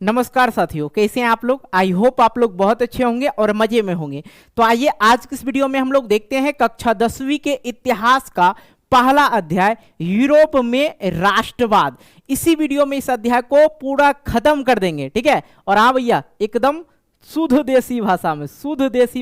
नमस्कार साथियों, कैसे हैं आप लोग। आई होप आप लोग बहुत अच्छे होंगे और मजे में होंगे। तो आइए आज की इस वीडियो में हम लोग देखते हैं कक्षा 10वीं के इतिहास का पहला अध्याय यूरोप में राष्ट्रवाद। इसी वीडियो में इस अध्याय को पूरा खत्म कर देंगे, ठीक है। और हाँ भैया, एकदम शुद्ध देसी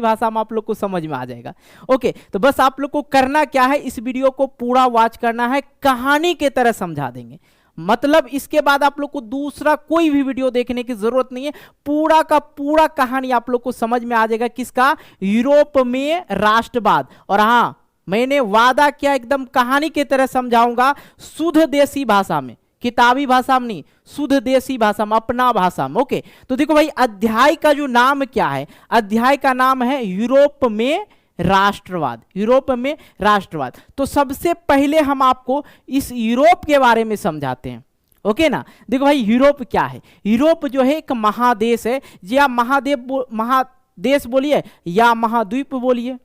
भाषा में आप लोग को समझ में आ जाएगा। ओके, तो बस आप लोग को करना क्या है, इस वीडियो को पूरा वॉच करना है, कहानी के तरह समझा देंगे। मतलब इसके बाद आप लोग को दूसरा कोई भी वीडियो देखने की जरूरत नहीं है, पूरा का पूरा कहानी आप लोग को समझ में आ जाएगा। किसका? यूरोप में राष्ट्रवाद। और हाँ, मैंने वादा किया एकदम कहानी की तरह समझाऊंगा, शुद्ध देसी भाषा में, किताबी भाषा में नहीं, शुद्ध देसी भाषा में, अपना भाषा में। ओके, तो देखो भाई, अध्याय का जो नाम क्या है, अध्याय का नाम है यूरोप में राष्ट्रवाद। यूरोप में राष्ट्रवाद। तो सबसे पहले हम आपको इस यूरोप के बारे में समझाते हैं, ओके ना। देखो भाई, यूरोप क्या है? यूरोप जो है एक महादेश है, या महादेश बोलिए या महाद्वीप बोलिए।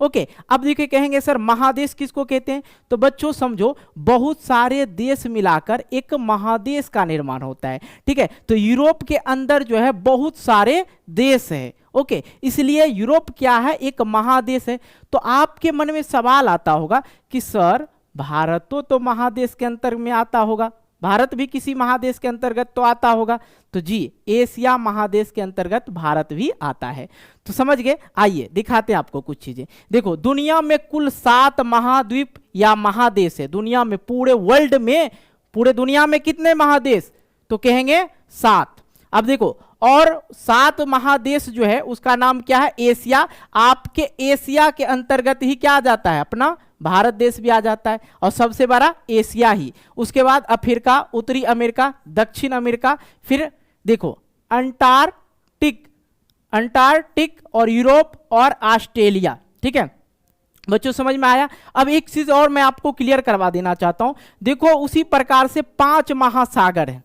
ओके, अब देखिए, कहेंगे सर महादेश किसको कहते हैं? तो बच्चों समझो, बहुत सारे देश मिलाकर एक महादेश का निर्माण होता है, ठीक है। तो यूरोप के अंदर जो है बहुत सारे देश है। ओके, इसलिए यूरोप क्या है? एक महादेश है। तो आपके मन में सवाल आता होगा कि सर भारत तो महादेश के अंतर्गत में आता होगा, भारत भी किसी महादेश के अंतर्गत तो आता होगा। तो जी, एशिया महादेश के अंतर्गत भारत भी आता है। तो समझ गए। आइए दिखाते हैं आपको कुछ चीजें। देखो, दुनिया में कुल 7 महाद्वीप या महादेश है। दुनिया में, पूरे वर्ल्ड में, पूरे दुनिया में कितने महादेश? तो कहेंगे 7। अब देखो, और 7 महादेश जो है उसका नाम क्या है? एशिया। आपके एशिया के अंतर्गत ही क्या आ जाता है? अपना भारत देश भी आ जाता है, और सबसे बड़ा एशिया ही। उसके बाद अफ्रीका, उत्तरी अमेरिका, दक्षिण अमेरिका, फिर देखो अंटार्कटिक और यूरोप और ऑस्ट्रेलिया, ठीक है। बच्चों समझ में आया? अब एक चीज और मैं आपको क्लियर करवा देना चाहता हूं। देखो, उसी प्रकार से 5 महासागर है,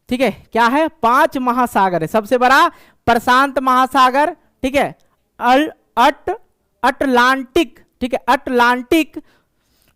ठीक है। क्या है? 5 महासागर है। सबसे बड़ा प्रशांत महासागर, ठीक है, अटलांटिक, ठीक है, अटलांटिक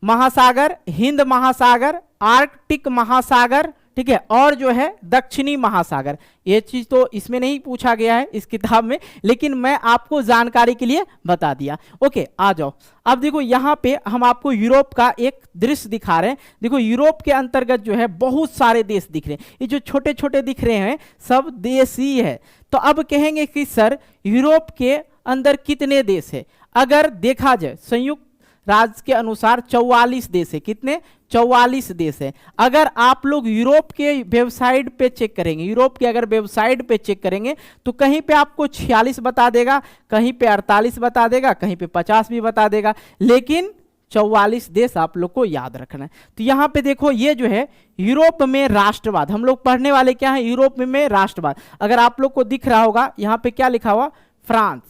महासागर, हिंद महासागर, आर्कटिक महासागर, ठीक है, और जो है दक्षिणी महासागर। ये चीज तो इसमें नहीं पूछा गया है इस किताब में, लेकिन मैं आपको जानकारी के लिए बता दिया। ओके, आ जाओ। अब देखो, यहाँ पे हम आपको यूरोप का एक दृश्य दिखा रहे हैं। देखो, यूरोप के अंतर्गत जो है बहुत सारे देश दिख रहे हैं। ये जो छोटे छोटे दिख रहे हैं सब देश ही है। तो अब कहेंगे कि सर यूरोप के अंदर कितने देश है? अगर देखा जाए संयुक्त राज्य के अनुसार 44 देश है। कितने? 44 देश है। अगर आप लोग यूरोप के वेबसाइट पे चेक करेंगे, यूरोप के अगर वेबसाइट पे चेक करेंगे तो कहीं पे आपको 46 बता देगा, कहीं पे 48 बता देगा, कहीं पे 50 भी बता देगा, लेकिन 44 देश आप लोग को याद रखना है। तो यहाँ पे देखो, ये जो है यूरोप में राष्ट्रवाद, हम लोग पढ़ने वाले क्या है? यूरोप में राष्ट्रवाद। अगर आप लोग को दिख रहा होगा, यहाँ पे क्या लिखा हुआ? फ्रांस,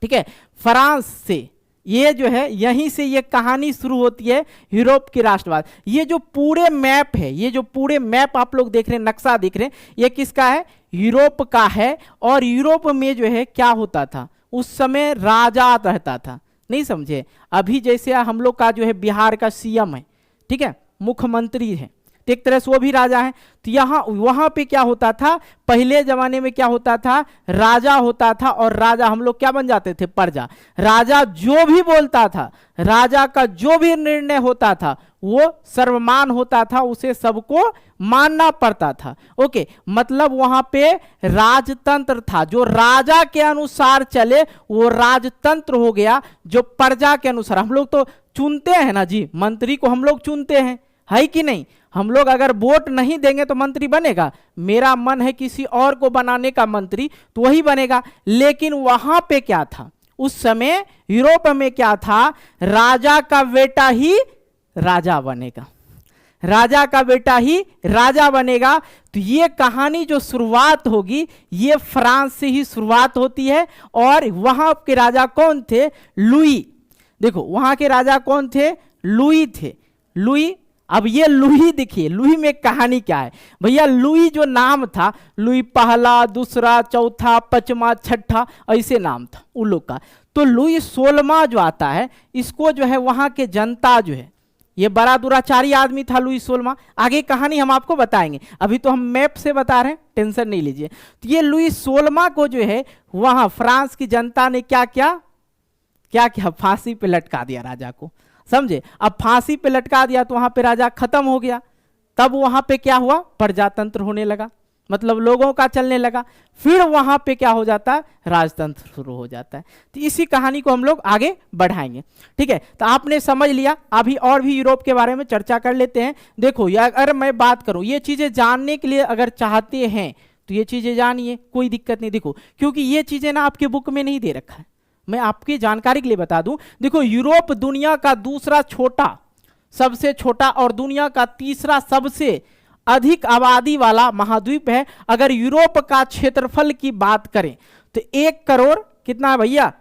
ठीक है। फ्रांस से ये जो है, यहीं से ये कहानी शुरू होती है यूरोप की राष्ट्रवाद। ये जो पूरे मैप है, ये जो पूरे मैप आप लोग देख रहे हैं, नक्शा देख रहे हैं, ये किसका है? यूरोप का है। और यूरोप में जो है क्या होता था? उस समय राजा रहता था। नहीं समझे? अभी जैसे हम लोग का जो है बिहार का सीएम है, ठीक है, मुख्यमंत्री है, तो एक तरह से वो भी राजा है। तो यहाँ वहां पे क्या होता था? पहले जमाने में क्या होता था? राजा होता था, और राजा हम लोग क्या बन जाते थे? प्रजा। राजा जो भी बोलता था, राजा का जो भी निर्णय होता था वो सर्वमान होता था, उसे सबको मानना पड़ता था। ओके, मतलब वहां पे राजतंत्र था। जो राजा के अनुसार चले वो राजतंत्र हो गया। जो प्रजा के अनुसार, हम लोग तो चुनते हैं ना जी, मंत्री को हम लोग चुनते हैं, है कि नहीं? हम लोग अगर वोट नहीं देंगे तो मंत्री बनेगा? मेरा मन है किसी और को बनाने का मंत्री, तो वही बनेगा। लेकिन वहां पे क्या था उस समय? यूरोप में क्या था? राजा का बेटा ही राजा बनेगा, राजा का बेटा ही राजा बनेगा। तो ये कहानी जो शुरुआत होगी, ये फ्रांस से ही शुरुआत होती है। और वहां के राजा कौन थे? लुई। देखो, वहां के राजा कौन थे? लुई थे। लुई। अब ये लुई देखिए, लुई में कहानी क्या है भैया? लुई जो नाम था, लुई पहला, दूसरा, चौथा, पांचवा, छठा, ऐसे नाम था उन लोग का। तो लुई 16वां जो आता है, इसको जो है वहां के जनता जो है, ये बड़ा दुराचारी आदमी था लुईस 16। आगे कहानी हम आपको बताएंगे, अभी तो हम मैप से बता रहे हैं, टेंशन नहीं लीजिए। तो ये लुईस 16 को जो है वहां फ्रांस की जनता ने क्या क्या फांसी पे लटका दिया राजा को, समझे। अब फांसी पे लटका दिया तो वहां पे राजा खत्म हो गया। तब वहां पे क्या हुआ, प्रजातंत्र होने लगा, मतलब लोगों का चलने लगा। फिर वहां पे क्या हो जाता है, राजतंत्र शुरू हो जाता है। तो इसी कहानी को हम लोग आगे बढ़ाएंगे, ठीक है। तो आपने समझ लिया, अभी और भी यूरोप के बारे में चर्चा कर लेते हैं। देखो अगर मैं बात करूं, ये चीजें जानने के लिए अगर चाहते हैं तो ये चीजें जानिए, कोई दिक्कत नहीं। देखो क्योंकि ये चीजें ना आपके बुक में नहीं दे रखा है, मैं आपकी जानकारी के लिए बता दूं। देखो यूरोप दुनिया का दूसरा छोटा, सबसे छोटा और दुनिया का तीसरा सबसे अधिक आबादी वाला महाद्वीप है। अगर यूरोप का क्षेत्रफल की बात करें तो 1 करोड़ कितना है भैया,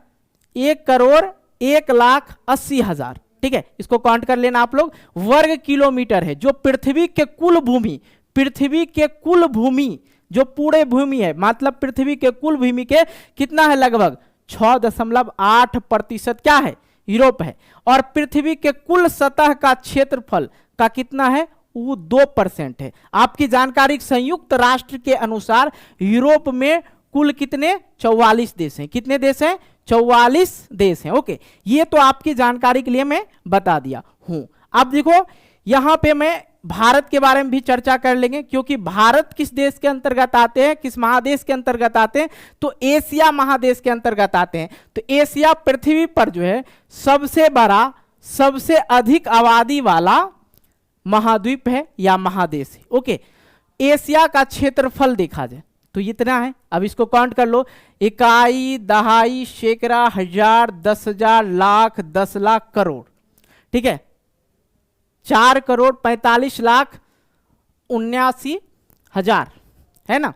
1,01,80,000, ठीक है। इसको काउंट कर लेना आप लोग, वर्ग किलोमीटर है। जो पृथ्वी के कुल भूमि, पृथ्वी के कुल भूमि जो पूरे भूमि है, मतलब पृथ्वी के कुल भूमि के कितना है, लगभग 6.8% क्या है, यूरोप है। और पृथ्वी के कुल सतह का क्षेत्रफल का कितना है, वो 2% है। आपकी जानकारी, संयुक्त राष्ट्र के अनुसार यूरोप में कुल कितने 44 देश हैं। कितने देश हैं, 44 देश हैं। ओके, ये तो आपकी जानकारी के लिए मैं बता दिया हूं। अब देखो यहां पे मैं भारत के बारे में भी चर्चा कर लेंगे, क्योंकि भारत किस देश के अंतर्गत आते हैं, किस महादेश के अंतर्गत आते हैं, तो एशिया महादेश के अंतर्गत आते हैं। तो एशिया पृथ्वी पर जो है सबसे बड़ा, सबसे अधिक आबादी वाला महाद्वीप है या महादेश है। ओके, एशिया का क्षेत्रफल देखा जाए तो इतना है। अब इसको काउंट कर लो, इकाई, दहाई, सैकड़ा, हजार, 10,000, लाख, 10 लाख, करोड़, ठीक है। 4,45,79,000 है ना,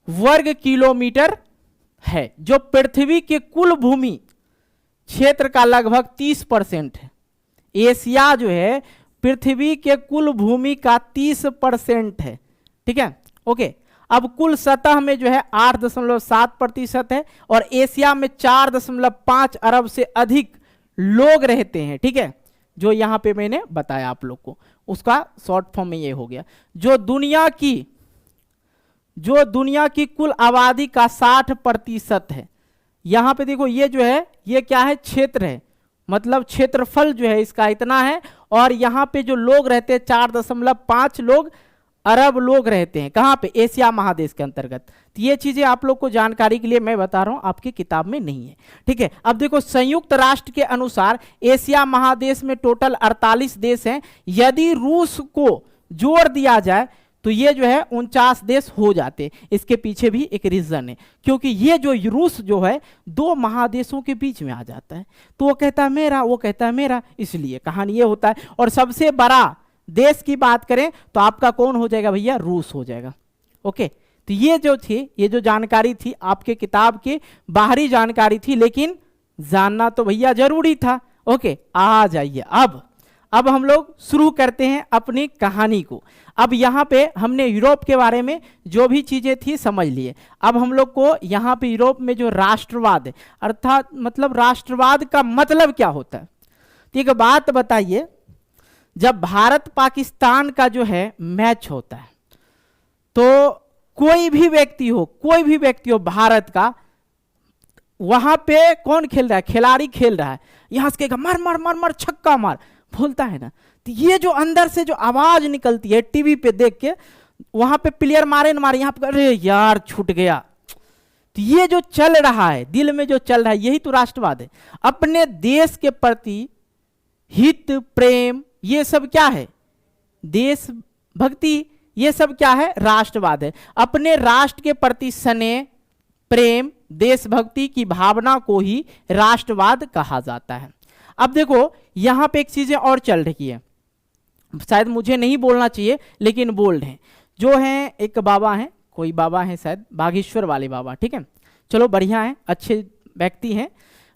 वर्ग किलोमीटर है, जो पृथ्वी के कुल भूमि क्षेत्र का लगभग 30% है। एशिया जो है पृथ्वी के कुल भूमि का 30% है, ठीक है। ओके, अब कुल सतह में जो है 8.7% है, और एशिया में 4.5 अरब से अधिक लोग रहते हैं, ठीक है। जो यहां पे मैंने बताया आप लोग को, उसका शॉर्ट फॉर्म में ये हो गया। जो दुनिया की कुल आबादी का 60% है। यहां पे देखो ये जो है, ये क्या है, क्षेत्र है, मतलब क्षेत्रफल जो है इसका इतना है। और यहां पे जो लोग रहते हैं 4.5 अरब लोग रहते हैं, कहां पे, एशिया महादेश के अंतर्गत। तो ये चीजें आप लोग को जानकारी के लिए मैं बता रहा हूं, आपकी किताब में नहीं है, ठीक है। अब देखो संयुक्त राष्ट्र के अनुसार एशिया महादेश में टोटल 48 देश हैं। यदि रूस को जोड़ दिया जाए तो ये जो है 49 देश हो जाते। इसके पीछे भी एक रीजन है, क्योंकि ये जो रूस जो है 2 महादेशों के बीच में आ जाता है, तो वो कहता है मेरा, वो कहता है मेरा, इसलिए कहानी ये होता है। और सबसे बड़ा देश की बात करें तो आपका कौन हो जाएगा भैया, रूस हो जाएगा। ओके, तो ये जो थी, ये जो जानकारी थी आपके किताब की बाहरी जानकारी थी, लेकिन जानना तो भैया जरूरी था। ओके, आ जाइए अब हम लोग शुरू करते हैं अपनी कहानी को। अब यहाँ पे हमने यूरोप के बारे में जो भी चीजें थी समझ लिए। अब हम लोग को यहाँ पे यूरोप में जो राष्ट्रवाद है, अर्थात मतलब राष्ट्रवाद का मतलब क्या होता है। तो एक बात बताइए, जब भारत पाकिस्तान का जो है मैच होता है तो कोई भी व्यक्ति हो भारत का, वहां पे कौन खेल रहा है, खिलाड़ी खेल रहा है, यहां से कहेगा मार मार मार मार, छक्का मार, बोलता है ना। तो ये जो अंदर से जो आवाज निकलती है टीवी पे देख के, वहां पे प्लेयर मारे न मारे, यहाँ पे अरे यार छूट गया, तो ये जो चल रहा है दिल में, जो चल रहा है, यही तो राष्ट्रवाद है। अपने देश के प्रति हित, प्रेम, ये सब क्या है, देशभक्ति, ये सब क्या है, राष्ट्रवाद है। अपने राष्ट्र के प्रति स्नेह, प्रेम, देशभक्ति की भावना को ही राष्ट्रवाद कहा जाता है। अब देखो यहां पे एक चीजें और चल रही है, शायद मुझे नहीं बोलना चाहिए लेकिन बोल्ड हैं, जो हैं एक बाबा हैं, कोई बाबा हैं शायद बागेश्वर वाले बाबा, ठीक है। चलो बढ़िया है, अच्छे व्यक्ति हैं,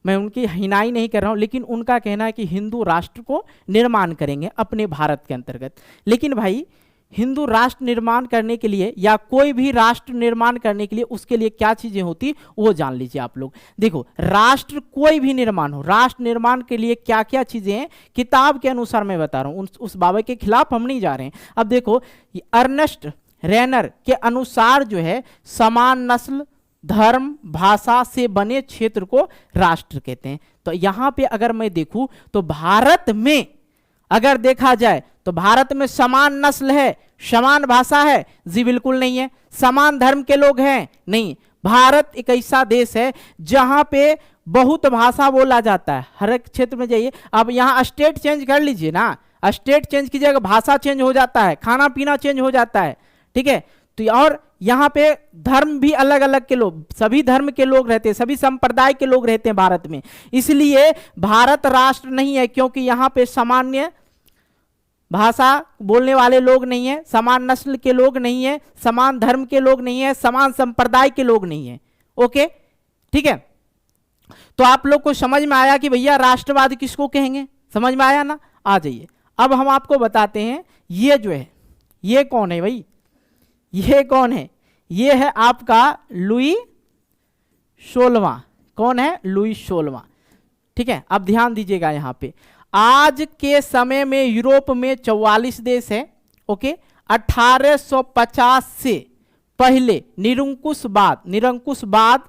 मैं उनकी हिनाई नहीं कर रहा हूं, लेकिन उनका कहना है कि हिंदू राष्ट्र को निर्माण करेंगे अपने भारत के अंतर्गत। लेकिन भाई हिंदू राष्ट्र निर्माण करने के लिए या कोई भी राष्ट्र निर्माण करने के लिए उसके लिए क्या चीजें होती वो जान लीजिए आप लोग। देखो राष्ट्र कोई भी निर्माण हो, राष्ट्र निर्माण के लिए क्या क्या चीजें हैं किताब के अनुसार मैं बता रहा हूं, उस बाबा के खिलाफ हम नहीं जा रहे हैं। अब देखो अर्नेस्ट रेनर के अनुसार जो है समान नस्ल धर्म भाषा से बने क्षेत्र को राष्ट्र कहते हैं। तो यहां पे अगर मैं देखूं तो भारत में अगर देखा जाए तो भारत में समान नस्ल है, समान भाषा है जी बिल्कुल नहीं है। समान धर्म के लोग हैं नहीं। भारत एक ऐसा देश है जहां पे बहुत भाषा बोला जाता है, हर एक क्षेत्र में जाइए। अब यहाँ स्टेट चेंज कर लीजिए ना, स्टेट चेंज कीजिएगा भाषा चेंज हो जाता है, खाना पीना चेंज हो जाता है, ठीक है। तो और यहाँ पे धर्म भी अलग अलग के लोग, सभी धर्म के लोग रहते हैं, सभी संप्रदाय के लोग रहते हैं भारत में। इसलिए भारत राष्ट्र नहीं है क्योंकि यहाँ पे सामान्य भाषा बोलने वाले लोग नहीं है, समान नस्ल के लोग नहीं है, समान धर्म के लोग नहीं है, समान संप्रदाय के लोग नहीं है। ओके ठीक है। तो आप लोग को समझ में आया कि भैया राष्ट्रवाद किसको कहेंगे, समझ में आया ना। आ जाइए अब हम आपको बताते हैं ये जो है ये कौन है भाई, ये कौन है, ये है आपका लुई 16वां। कौन है, लुई 16वां, ठीक है। अब ध्यान दीजिएगा यहाँ पे आज के समय में यूरोप में 44 देश है। ओके 1850 से पहले निरंकुशवाद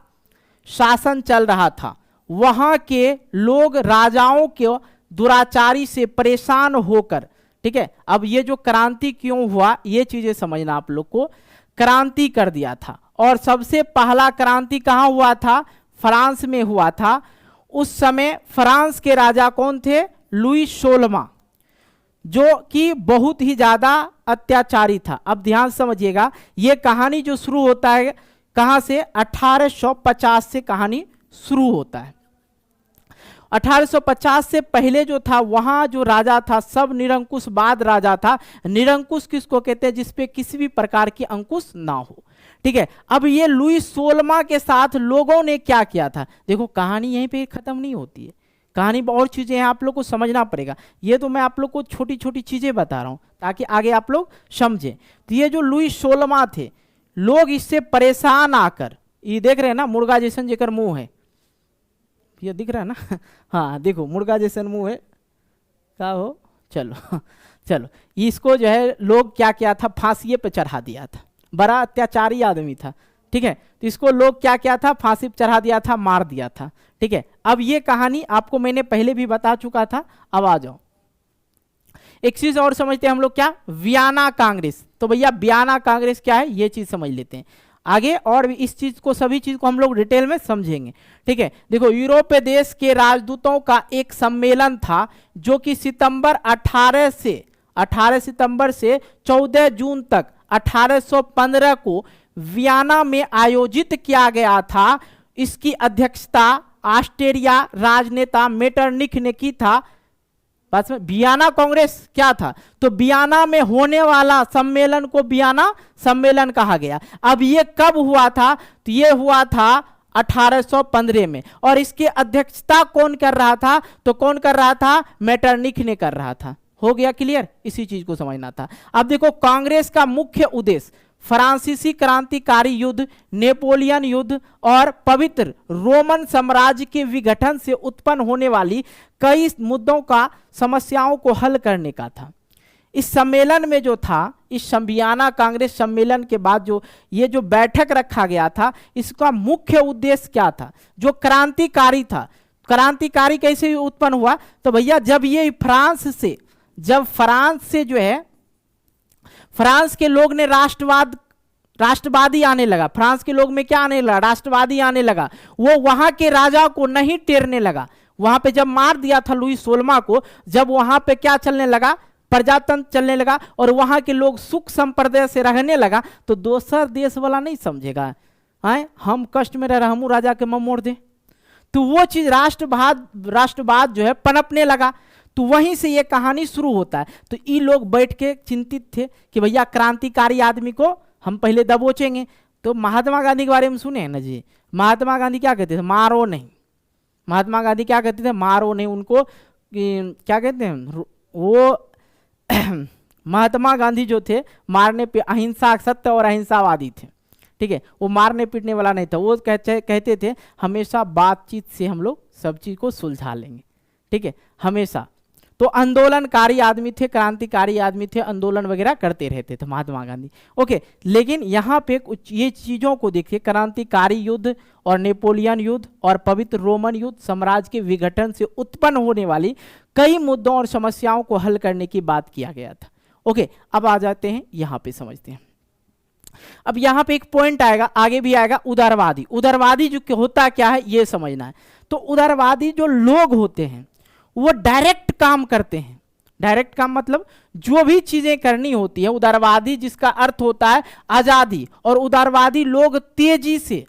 शासन चल रहा था। वहां के लोग राजाओं के दुराचारी से परेशान होकर, ठीक है। अब ये जो क्रांति क्यों हुआ ये चीजें समझना आप लोग को, क्रांति कर दिया था। और सबसे पहला क्रांति कहां हुआ था, फ्रांस में हुआ था। उस समय फ्रांस के राजा कौन थे, लुई 16वां, जो कि बहुत ही ज्यादा अत्याचारी था। अब ध्यान समझिएगा ये कहानी जो शुरू होता है कहां से, 1850 से कहानी शुरू होता है। 1850 से पहले जो था वहां जो राजा था सब निरंकुशवाद राजा था। निरंकुश किसको कहते हैं, जिसपे किसी भी प्रकार की अंकुश ना हो, ठीक है। अब ये लुई 16वां के साथ लोगों ने क्या किया था, देखो कहानी यहीं पे खत्म नहीं होती है, कहानी और चीजें हैं, आप लोग को समझना पड़ेगा। ये तो मैं आप लोग को छोटी छोटी चीजें बता रहा हूं ताकि आगे आप लोग समझें। तो ये जो लुई 16वां थे, लोग इससे परेशान आकर, ये देख रहे हैं ना मुर्गा जैसन जेकर मुंह है, ये दिख रहा है ना हाँ देखो मुर्गा जैसन मुंह है, क्या हो, चलो चलो इसको जो है लोग क्या किया था, फांसी पे चढ़ा दिया था। बड़ा अत्याचारी आदमी था, ठीक है। तो इसको लोग क्या किया था, फांसी पे चढ़ा दिया था, मार दिया था, ठीक है। अब ये कहानी आपको मैंने पहले भी बता चुका था। अब आ जाओ एक चीज और समझते हैं हम लोग, क्या, वियना कांग्रेस। तो भैया वियना कांग्रेस क्या है ये चीज समझ लेते हैं आगे, और भी इस चीज को सभी चीज को हम लोग डिटेल में समझेंगे, ठीक है। देखो यूरोपीय देश के राजदूतों का एक सम्मेलन था जो कि 18 सितंबर से 14 जून तक 1815 को वियना में आयोजित किया गया था। इसकी अध्यक्षता ऑस्ट्रिया राजनेता मेटरनिख ने की था। बस में वियना कांग्रेस क्या था, तो वियना में होने वाला सम्मेलन को वियना सम्मेलन कहा गया। अब ये कब हुआ था, तो ये हुआ था 1815 में। और इसकी अध्यक्षता कौन कर रहा था, तो कौन कर रहा था, मेटरनिख ने कर रहा था। हो गया क्लियर, इसी चीज को समझना था। अब देखो कांग्रेस का मुख्य उद्देश्य फ्रांसीसी क्रांतिकारी युद्ध, नेपोलियन युद्ध और पवित्र रोमन साम्राज्य के विघटन से उत्पन्न होने वाली कई मुद्दों का समस्याओं को हल करने का था। इस सम्मेलन में जो था, इस वियना कांग्रेस सम्मेलन के बाद जो ये जो बैठक रखा गया था, इसका मुख्य उद्देश्य क्या था, जो क्रांतिकारी था। क्रांतिकारी कैसे उत्पन्न हुआ, तो भैया जब ये फ्रांस से जो है फ्रांस के लोग ने राष्ट्रवादी आने लगा। फ्रांस के लोग में क्या आने लगा, राष्ट्रवादी आने लगा। वो वहां के राजा को नहीं टेरने लगा। वहां पे जब मार दिया था लुई 16वां को, जब वहां पे क्या चलने लगा, प्रजातंत्र चलने लगा और वहां के लोग सुख संपदा से रहने लगा, तो दोसर देश वाला नहीं समझेगा हम कष्ट में रह रहा, हम राजा के मुंह मोड़ दे। तो वो चीज राष्ट्रवाद जो है पनपने लगा। तो वहीं से ये कहानी शुरू होता है। तो ये लोग बैठ के चिंतित थे कि भैया क्रांतिकारी आदमी को हम पहले दबोचेंगे। तो महात्मा गांधी के बारे में सुने हैं ना जी, महात्मा गांधी क्या कहते थे, मारो नहीं। महात्मा गांधी क्या कहते थे, मारो नहीं। उनको क्या कहते हैं, वो महात्मा गांधी जो थे मारने पे अहिंसा, सत्य और अहिंसावादी थे, ठीक है, वो मारने पीटने वाला नहीं था। वो कहते थे हमेशा बातचीत से हम लोग सब चीज को सुलझा लेंगे, ठीक है, हमेशा। तो आंदोलनकारी आदमी थे, क्रांतिकारी आदमी थे, आंदोलन वगैरह करते रहते थे महात्मा गांधी। ओके, लेकिन यहाँ पे कुछ ये चीजों को देखिए, क्रांतिकारी युद्ध और नेपोलियन युद्ध और पवित्र रोमन युद्ध साम्राज्य के विघटन से उत्पन्न होने वाली कई मुद्दों और समस्याओं को हल करने की बात किया गया था। ओके, अब आ जाते हैं यहाँ पे, समझते हैं। अब यहाँ पे एक पॉइंट आएगा, आगे भी आएगा, उदारवादी। उदारवादी जो होता क्या है ये समझना है। तो उदारवादी जो लोग होते हैं वो डायरेक्ट काम करते हैं। डायरेक्ट काम मतलब जो भी चीजें करनी होती है, उदारवादी जिसका अर्थ होता है आजादी, और उदारवादी लोग तेजी से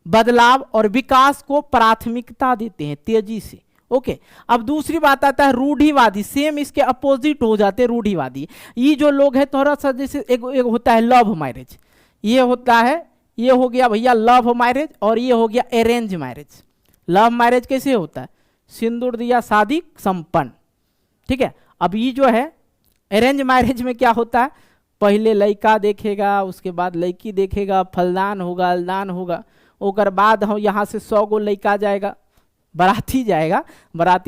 बदलाव और विकास को प्राथमिकता देते हैं, तेजी से। ओके, अब दूसरी बात आता है रूढ़िवादी, सेम इसके अपोजिट हो जाते हैं रूढ़िवादी। ये जो लोग हैं थोड़ा सा जैसे एक होता है लव मैरिज, ये होता है, ये हो गया भैया लव मैरिज, और ये हो गया अरेंज मैरिज। लव मैरिज कैसे होता है, सिंदूर दिया शादी संपन्न, ठीक है। अब ये जो है अरेंज मैरिज में क्या होता है, पहले लड़का देखेगा, उसके बाद लड़की देखेगा, फलदान होगा, अलदान होगा, ओकर बाद हम यहाँ से 100 गो लड़का जाएगा, बाराती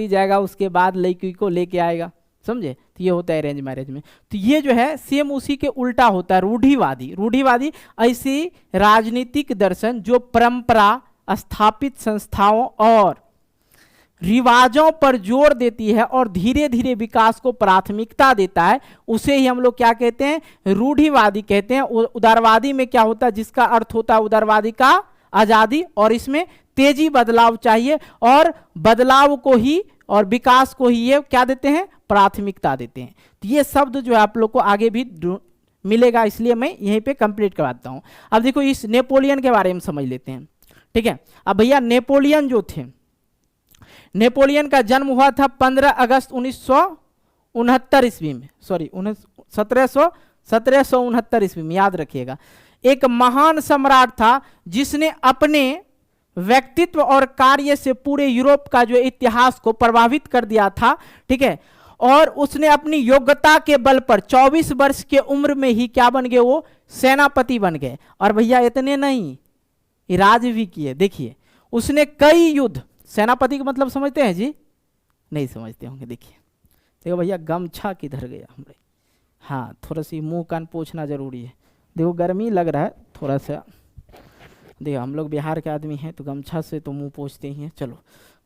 जाएगा, उसके बाद लड़की को लेके आएगा, समझे। तो ये होता है अरेंज मैरिज में। तो ये जो है सेम उसी के उल्टा होता है रूढ़िवादी। रूढ़िवादी ऐसी राजनीतिक दर्शन जो परंपरा, स्थापित संस्थाओं और रिवाजों पर जोर देती है और धीरे धीरे विकास को प्राथमिकता देता है, उसे ही हम लोग क्या कहते हैं, रूढ़िवादी कहते हैं। उदारवादी में क्या होता है, जिसका अर्थ होता है उदारवादी का आजादी, और इसमें तेजी बदलाव चाहिए, और बदलाव को ही और विकास को ही ये क्या देते हैं, प्राथमिकता देते हैं। तो ये शब्द जो है आप लोग को आगे भी मिलेगा, इसलिए मैं यहीं पे कंप्लीट करवाता हूँ। अब देखो इस नेपोलियन के बारे में समझ लेते हैं, ठीक है। अब भैया नेपोलियन जो थे, नेपोलियन का जन्म हुआ था 15 अगस्त 1969 ईस्वी में, सॉरी 1769 ईस्वी में, याद रखिएगा। एक महान सम्राट था जिसने अपने व्यक्तित्व और कार्य से पूरे यूरोप का जो इतिहास को प्रभावित कर दिया था, ठीक है। और उसने अपनी योग्यता के बल पर 24 वर्ष के उम्र में ही क्या बन गए, वो सेनापति बन गए। और भैया इतने नहीं, राज भी किए। देखिए उसने कई युद्ध, सेनापति का मतलब समझते हैं जी, नहीं समझते होंगे। देखिए देखो भैया गमछा किधर गया हमारे, हाँ थोड़ा सी मुंह कान पोंछना जरूरी है। देखो गर्मी लग रहा है थोड़ा सा, देखो हम लोग बिहार के आदमी हैं तो गमछा से तो मुंह पोंछते ही हैं, चलो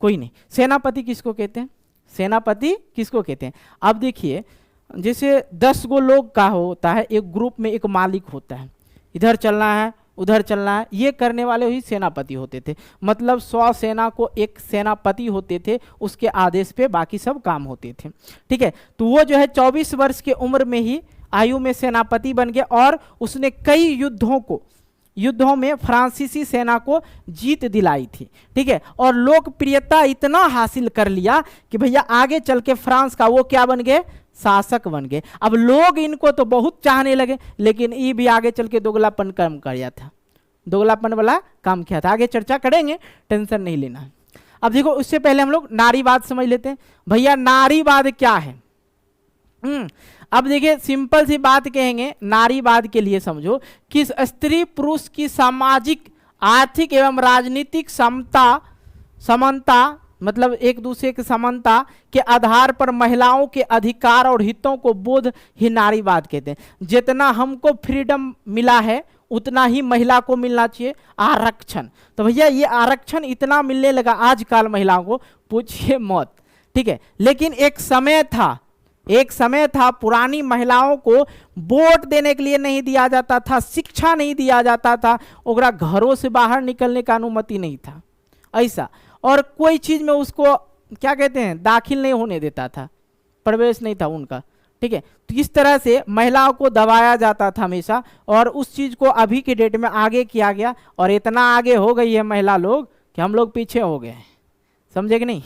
कोई नहीं। सेनापति किसको कहते हैं, सेनापति किसको कहते हैं। अब देखिए जैसे 10 गो लोग का होता है, एक ग्रुप में एक मालिक होता है, इधर चलना है उधर चलना है, ये करने वाले ही सेनापति होते थे। मतलब 100 सेना को एक सेनापति होते थे, उसके आदेश पे बाकी सब काम होते थे, ठीक है। तो वो जो है 24 वर्ष की उम्र में ही आयु में सेनापति बन गए, और उसने कई युद्धों में फ्रांसीसी सेना को जीत दिलाई थी, ठीक है। और लोकप्रियता इतना हासिल कर लिया कि भैया आगे चल के फ्रांस का वो क्या बन गए, शासक बन गए। अब लोग इनको तो बहुत चाहने लगे, लेकिन ये भी आगे चल के दोगलापन कम किया था, दोगलापन वाला काम किया था। आगे चर्चा करेंगे, टेंशन नहीं लेना है। अब देखो उससे पहले हम लोग नारीवाद समझ लेते हैं। भैया नारीवाद क्या है, अब देखिए सिंपल सी बात कहेंगे, नारीवाद के लिए समझो कि स्त्री पुरुष की सामाजिक, आर्थिक एवं राजनीतिक समानता, मतलब एक दूसरे की समानता के आधार पर महिलाओं के अधिकार और हितों को बोध ही नारीवाद कहते हैं। जितना हमको फ्रीडम मिला है उतना ही महिला को मिलना चाहिए, आरक्षण। तो भैया ये आरक्षण इतना मिलने लगा आजकल महिलाओं को, पूछिए मत, ठीक है। लेकिन एक समय था पुरानी महिलाओं को वोट देने के लिए नहीं दिया जाता था, शिक्षा नहीं दिया जाता था, ओकरा घरों से बाहर निकलने का अनुमति नहीं था ऐसा, और कोई चीज में उसको क्या कहते हैं, दाखिल नहीं होने देता था, प्रवेश नहीं था उनका, ठीक है। तो इस तरह से महिलाओं को दबाया जाता था हमेशा, और उस चीज को अभी के डेट में आगे किया गया, और इतना आगे हो गई है महिला लोग कि हम लोग पीछे हो गए, समझे कि नहीं।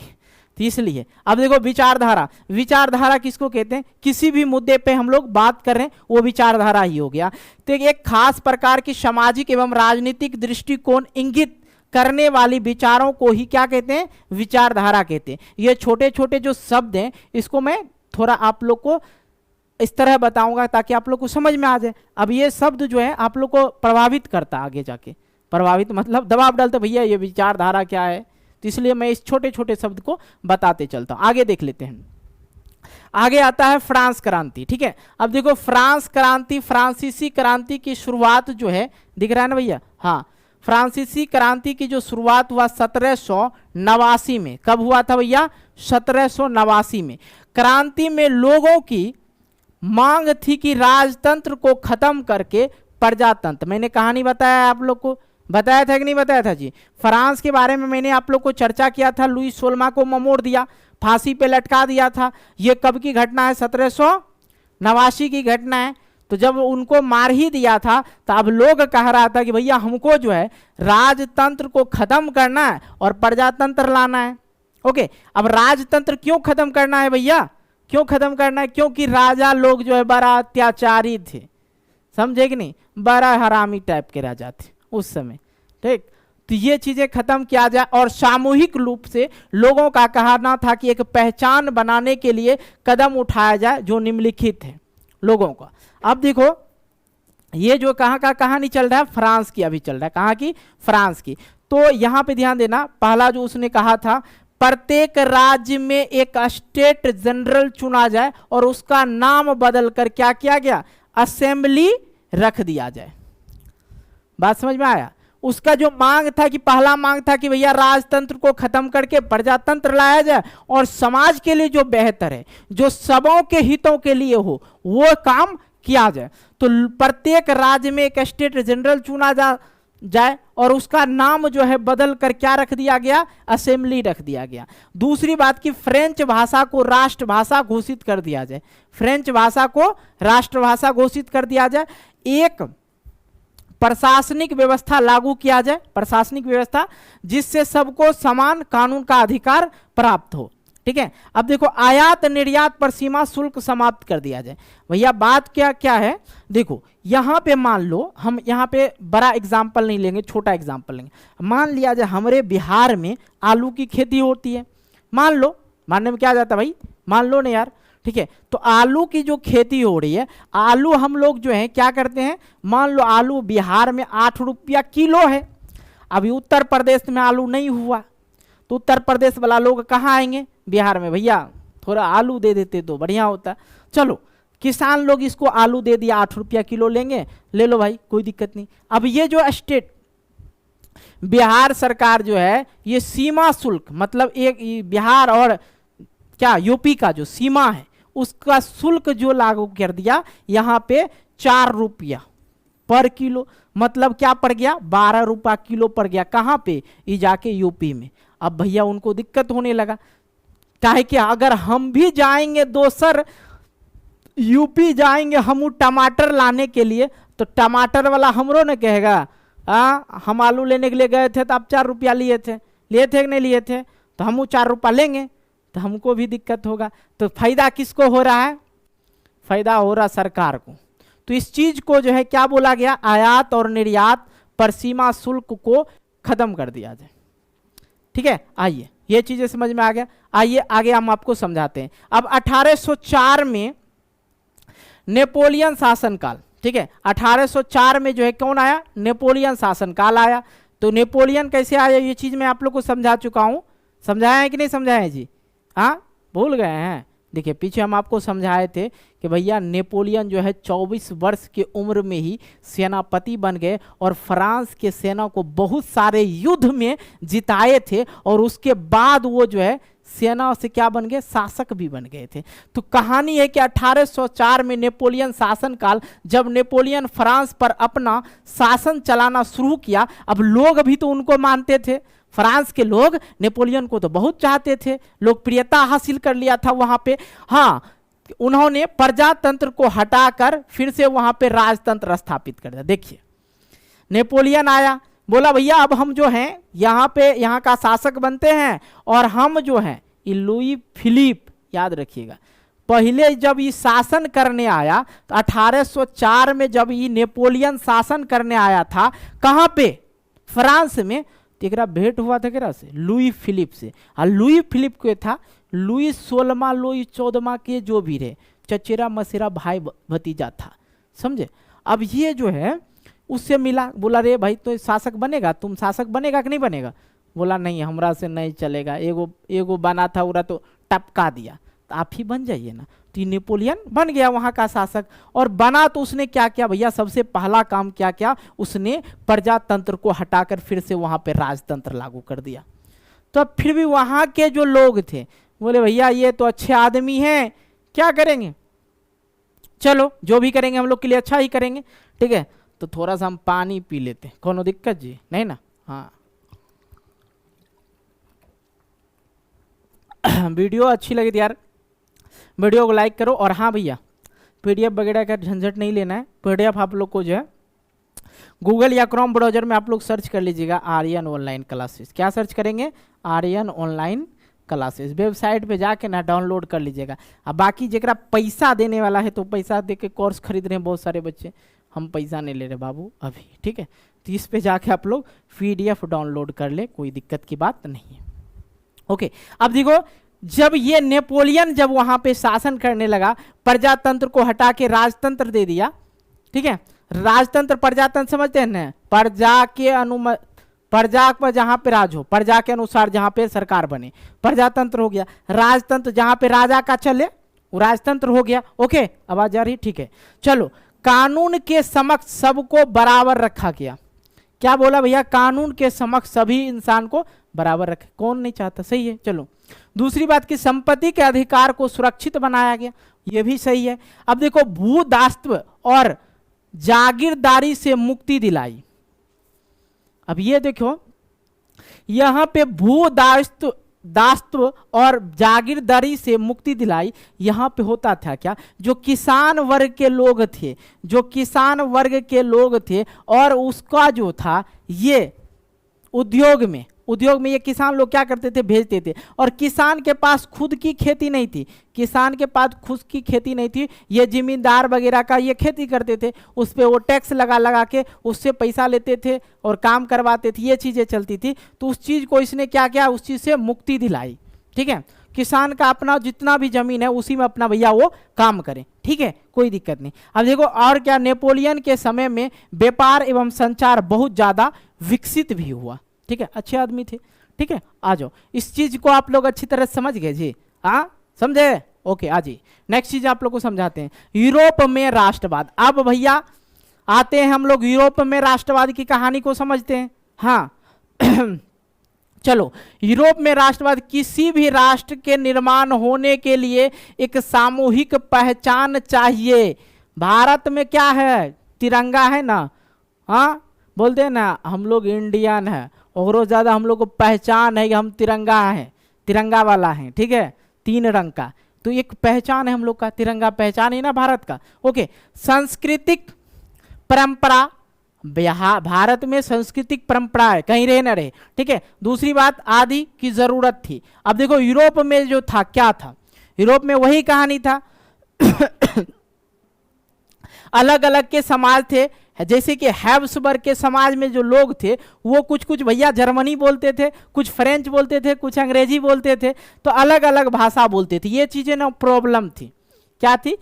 तो इसलिए अब देखो विचारधारा किसको कहते हैं, किसी भी मुद्दे पे हम लोग बात कर रहे हैं वो विचारधारा ही हो गया। तो एक खास प्रकार की सामाजिक एवं राजनीतिक दृष्टिकोण इंगित करने वाली विचारों को ही क्या कहते हैं, विचारधारा कहते हैं। ये छोटे छोटे जो शब्द हैं इसको मैं थोड़ा आप लोग को इस तरह बताऊंगा ताकि आप लोग को समझ में आ जाए। अब ये शब्द जो है आप लोग को प्रभावित करता आगे जाके, प्रभावित मतलब दबाव डालते भैया ये विचारधारा क्या है, तो इसलिए मैं इस छोटे छोटे शब्द को बताते चलता हूं। आगे देख लेते हैं। आगे आता है फ्रांस क्रांति। ठीक है, अब देखो फ्रांस क्रांति, फ्रांसीसी क्रांति की शुरुआत जो है, दिख रहा है ना भैया, हाँ, फ्रांसीसी क्रांति की जो शुरुआत हुआ 1789 में। कब हुआ था भैया? 1789 में। क्रांति में लोगों की मांग थी कि राजतंत्र को खत्म करके प्रजातंत्र, मैंने कहानी बताया आप लोग को, बताया था कि नहीं बताया था जी? फ्रांस के बारे में मैंने आप लोग को चर्चा किया था, लुई 16 को ममोड़ दिया, फांसी पे लटका दिया था। ये कब की घटना है? 1789 की घटना है। तो जब उनको मार ही दिया था तो अब लोग कह रहा था कि भैया हमको जो है राजतंत्र को खत्म करना है और प्रजातंत्र लाना है। ओके, अब राजतंत्र क्यों खत्म करना है भैया? क्यों खत्म करना है? क्योंकि राजा लोग जो है बड़ा अत्याचारी थे, समझे कि नहीं, बड़ा हरामी टाइप के राजा थे उस समय। ठीक, तो ये चीजें खत्म किया जाए और सामूहिक रूप से लोगों का कहना था कि एक पहचान बनाने के लिए कदम उठाया जाए जो निम्नलिखित है लोगों का। अब देखो ये जो कहाँ का कहानी चल रहा है, फ्रांस की अभी चल रहा है। कहाँ की? फ्रांस की। तो यहाँ पे ध्यान देना, पहला जो उसने कहा था प्रत्येक राज्य में एक स्टेट जनरल चुना जाए और उसका नाम बदल कर क्या किया गया? असेंबली रख दिया जाए। बात समझ में आया? उसका जो मांग था कि पहला मांग था कि भैया राजतंत्र को खत्म करके प्रजातंत्र लाया जाए और समाज के लिए जो बेहतर है, जो सबों के हितों के लिए हो, वो काम किया जाए। तो प्रत्येक राज्य में एक स्टेट जनरल चुना जाए और उसका नाम जो है बदल कर क्या रख दिया गया? असेंबली रख दिया गया। दूसरी बात की फ्रेंच भाषा को राष्ट्रभाषा घोषित कर दिया जाए, फ्रेंच भाषा को राष्ट्रभाषा घोषित कर दिया जाए। एक प्रशासनिक व्यवस्था लागू किया जाए, प्रशासनिक व्यवस्था जिससे सबको समान कानून का अधिकार प्राप्त हो। ठीक है, अब देखो आयात निर्यात पर सीमा शुल्क समाप्त कर दिया जाए। भैया बात क्या क्या है? देखो यहां पे मान लो, हम यहां पे बड़ा एग्जाम्पल नहीं लेंगे, छोटा एग्जाम्पल लेंगे। मान लिया जाए हमारे बिहार में आलू की खेती होती है, मान लो, मानने में क्या जाता है भाई, मान लो ना यार। ठीक है, तो आलू की जो खेती हो रही है, आलू हम लोग जो है क्या करते हैं, मान लो आलू बिहार में 8 रुपया किलो है। अभी उत्तर प्रदेश में आलू नहीं हुआ तो उत्तर प्रदेश वाला लोग कहाँ आएंगे? बिहार में। भैया थोड़ा आलू दे देते तो बढ़िया होता। चलो किसान लोग इसको आलू दे दिया, 8 रुपया किलो लेंगे, ले लो भाई, कोई दिक्कत नहीं। अब ये जो स्टेट बिहार सरकार जो है, ये सीमा शुल्क मतलब एक बिहार और क्या यूपी का जो सीमा है उसका शुल्क जो लागू कर दिया यहाँ पे 4 रुपया पर किलो, मतलब क्या पड़ गया? 12 रुपया किलो पड़ गया। कहाँ पे? ये जाके यूपी में। अब भैया उनको दिक्कत होने लगा, काहे कि अगर हम भी जाएंगे दोसर यूपी जाएंगे हम टमाटर लाने के लिए, तो टमाटर वाला हमरो ने कहेगा हम आलू लेने के लिए गए थे तो आप 4 रुपया लिए थे कि नहीं लिए थे, तो हम 4 रुपया लेंगे, तो हमको भी दिक्कत होगा। तो फायदा किसको हो रहा है? फायदा हो रहा सरकार को। तो इस चीज को जो है क्या बोला गया? आयात और निर्यात पर सीमा शुल्क को खत्म कर दिया जाए। ठीक है, आइए ये चीजें समझ में आ गया। आइए आगे हम आपको समझाते हैं। अब 1804 में नेपोलियन शासनकाल, ठीक है, 1804 में जो है कौन आया? नेपोलियन शासनकाल आया। तो नेपोलियन कैसे आया ये चीज मैं आप लोग को समझा चुका हूं, समझाया है कि नहीं समझाया है जी? हाँ, भूल गए हैं? देखिए पीछे हम आपको समझाए थे कि भैया नेपोलियन जो है 24 वर्ष की उम्र में ही सेनापति बन गए और फ्रांस के सेना को बहुत सारे युद्ध में जिताए थे और उसके बाद वो जो है सेना से क्या बन गए? शासक भी बन गए थे। तो कहानी है कि 1804 में नेपोलियन शासनकाल, जब नेपोलियन फ्रांस पर अपना शासन चलाना शुरू किया, अब लोग भी तो उनको मानते थे, फ्रांस के लोग नेपोलियन को तो बहुत चाहते थे, लोकप्रियता हासिल कर लिया था वहां पे। हाँ, उन्होंने प्रजातंत्र को हटाकर फिर से वहां पे राजतंत्र स्थापित कर दिया। देखिए नेपोलियन आया, बोला भैया अब हम जो हैं यहाँ का शासक बनते हैं और हम जो हैं लुई फिलिप, याद रखिएगा, पहले जब ये शासन करने आया तो 1804 में जब ये नेपोलियन शासन करने आया था, कहाँ पे? फ्रांस में। तेरा भेंट हुआ था केरा से? लुई फिलिप से। और लुई फिलिप के था लुई 16 लुई 14 के जो भी रहे, चचेरा मसेरा भाई भतीजा था, समझे। अब ये जो है उससे मिला, बोला रे भाई तो शासक बनेगा, तुम शासक बनेगा कि नहीं बनेगा, बोला नहीं हमरा से नहीं चलेगा, एगो बना था उरा तो टपका दिया, तो आप ही बन जाइए ना। तो नेपोलियन बन गया वहां का शासक, और बना तो उसने क्या किया भैया, सबसे पहला काम क्या किया, उसने प्रजातंत्र को हटाकर फिर से वहां पे राजतंत्र लागू कर दिया। तो अब फिर भी वहां के जो लोग थे बोले भैया ये तो अच्छे आदमी हैं, क्या करेंगे, चलो जो भी करेंगे हम लोग के लिए अच्छा ही करेंगे, ठीक है। तो थोड़ा सा हम पानी पी लेते हैं, कोनो दिक्कत जी नहीं ना। हाँ वीडियो अच्छी लगी थी यार, वीडियो को लाइक करो। और हाँ भैया पीडीएफ वगैरह का झंझट नहीं लेना है, पीडीएफ आप लोग को जो है गूगल या क्रोम ब्राउजर में आप लोग सर्च कर लीजिएगा आर्यन ऑनलाइन क्लासेस। क्या सर्च करेंगे, आर्यन ऑनलाइन क्लासेस, वेबसाइट पे जाके ना डाउनलोड कर लीजिएगा। अब बाकी जरा पैसा देने वाला है तो पैसा दे के कोर्स खरीद रहे हैं बहुत सारे बच्चे, हम पैसा नहीं ले रहे बाबू अभी, ठीक है। तो इस पे जाके आप लोग पीडीएफ डाउनलोड कर ले, कोई दिक्कत की बात नहीं है। ओके अब देखो, जब ये नेपोलियन जब वहां पे शासन करने लगा, प्रजातंत्र को हटा के राजतंत्र दे दिया, ठीक है। राजतंत्र प्रजातंत्र समझते हैं ना, प्रजा के प्रजा पर जहां पे राज हो, प्रजा के अनुसार जहां पे सरकार बने, प्रजातंत्र हो गया। राजतंत्र जहां पे राजा का चले वो राजतंत्र हो गया। ओके आवाज आ रही, ठीक है। चलो कानून के समक्ष सबको बराबर रखा गया। क्या बोला भैया, कानून के समक्ष सभी इंसान को बराबर रखे, कौन नहीं चाहता, सही है। चलो दूसरी बात की संपत्ति के अधिकार को सुरक्षित बनाया गया, ये भी सही है। अब देखो भूदासत्व और जागीरदारी से मुक्ति दिलाई। अब ये देखो यहां पे भूदासत्व और जागीरदारी से मुक्ति दिलाई, यहां पे होता था क्या, जो किसान वर्ग के लोग थे, जो किसान वर्ग के लोग थे और उसका जो था ये उद्योग में ये किसान लोग क्या करते थे, भेजते थे। और किसान के पास खुद की खेती नहीं थी, किसान के पास खुद की खेती नहीं थी, ये जिम्मेदार वगैरह का ये खेती करते थे, उस पर वो टैक्स लगा के उससे पैसा लेते थे और काम करवाते थे, ये चीज़ें चलती थी। तो उस चीज़ को इसने क्या किया, उस चीज़ से मुक्ति दिलाई, ठीक है। किसान का अपना जितना भी जमीन है उसी में अपना भैया वो काम करें, ठीक है, कोई दिक्कत नहीं। अब देखो और क्या, नेपोलियन के समय में व्यापार एवं संचार बहुत ज़्यादा विकसित भी हुआ, ठीक है, अच्छे आदमी थे, ठीक है। आ जाओ, इस चीज को आप लोग अच्छी तरह समझ गए जी, हाँ समझे, ओके। आ जी नेक्स्ट चीज आप लोग को समझाते हैं, यूरोप में राष्ट्रवाद। अब भैया आते हैं हम लोग यूरोप में राष्ट्रवाद की कहानी को समझते हैं। हाँ चलो, यूरोप में राष्ट्रवाद, किसी भी राष्ट्र के निर्माण होने के लिए एक सामूहिक पहचान चाहिए। भारत में क्या है, तिरंगा है ना, हाँ बोलते हैं ना हम लोग इंडियन है, और ज्यादा हम लोग को पहचान है कि हम तिरंगा है, तिरंगा वाला है, ठीक है, 3 रंग का, तो एक पहचान है हम लोग का, तिरंगा पहचान है ना भारत का। ओके, सांस्कृतिक परंपरा, भारत में सांस्कृतिक परंपरा है, कहीं रहे ना रहे, ठीक है। दूसरी बात, आदि की जरूरत थी। अब देखो यूरोप में जो था क्या था, यूरोप में वही कहानी था अलग अलग के समाज थे, जैसे कि हैब्सबर्ग के समाज में जो लोग थे वो कुछ कुछ भैया जर्मनी बोलते थे, कुछ फ्रेंच बोलते थे, कुछ अंग्रेजी बोलते थे, तो अलग अलग भाषा बोलते थे। ये चीजें ना प्रॉब्लम थी, क्या थी,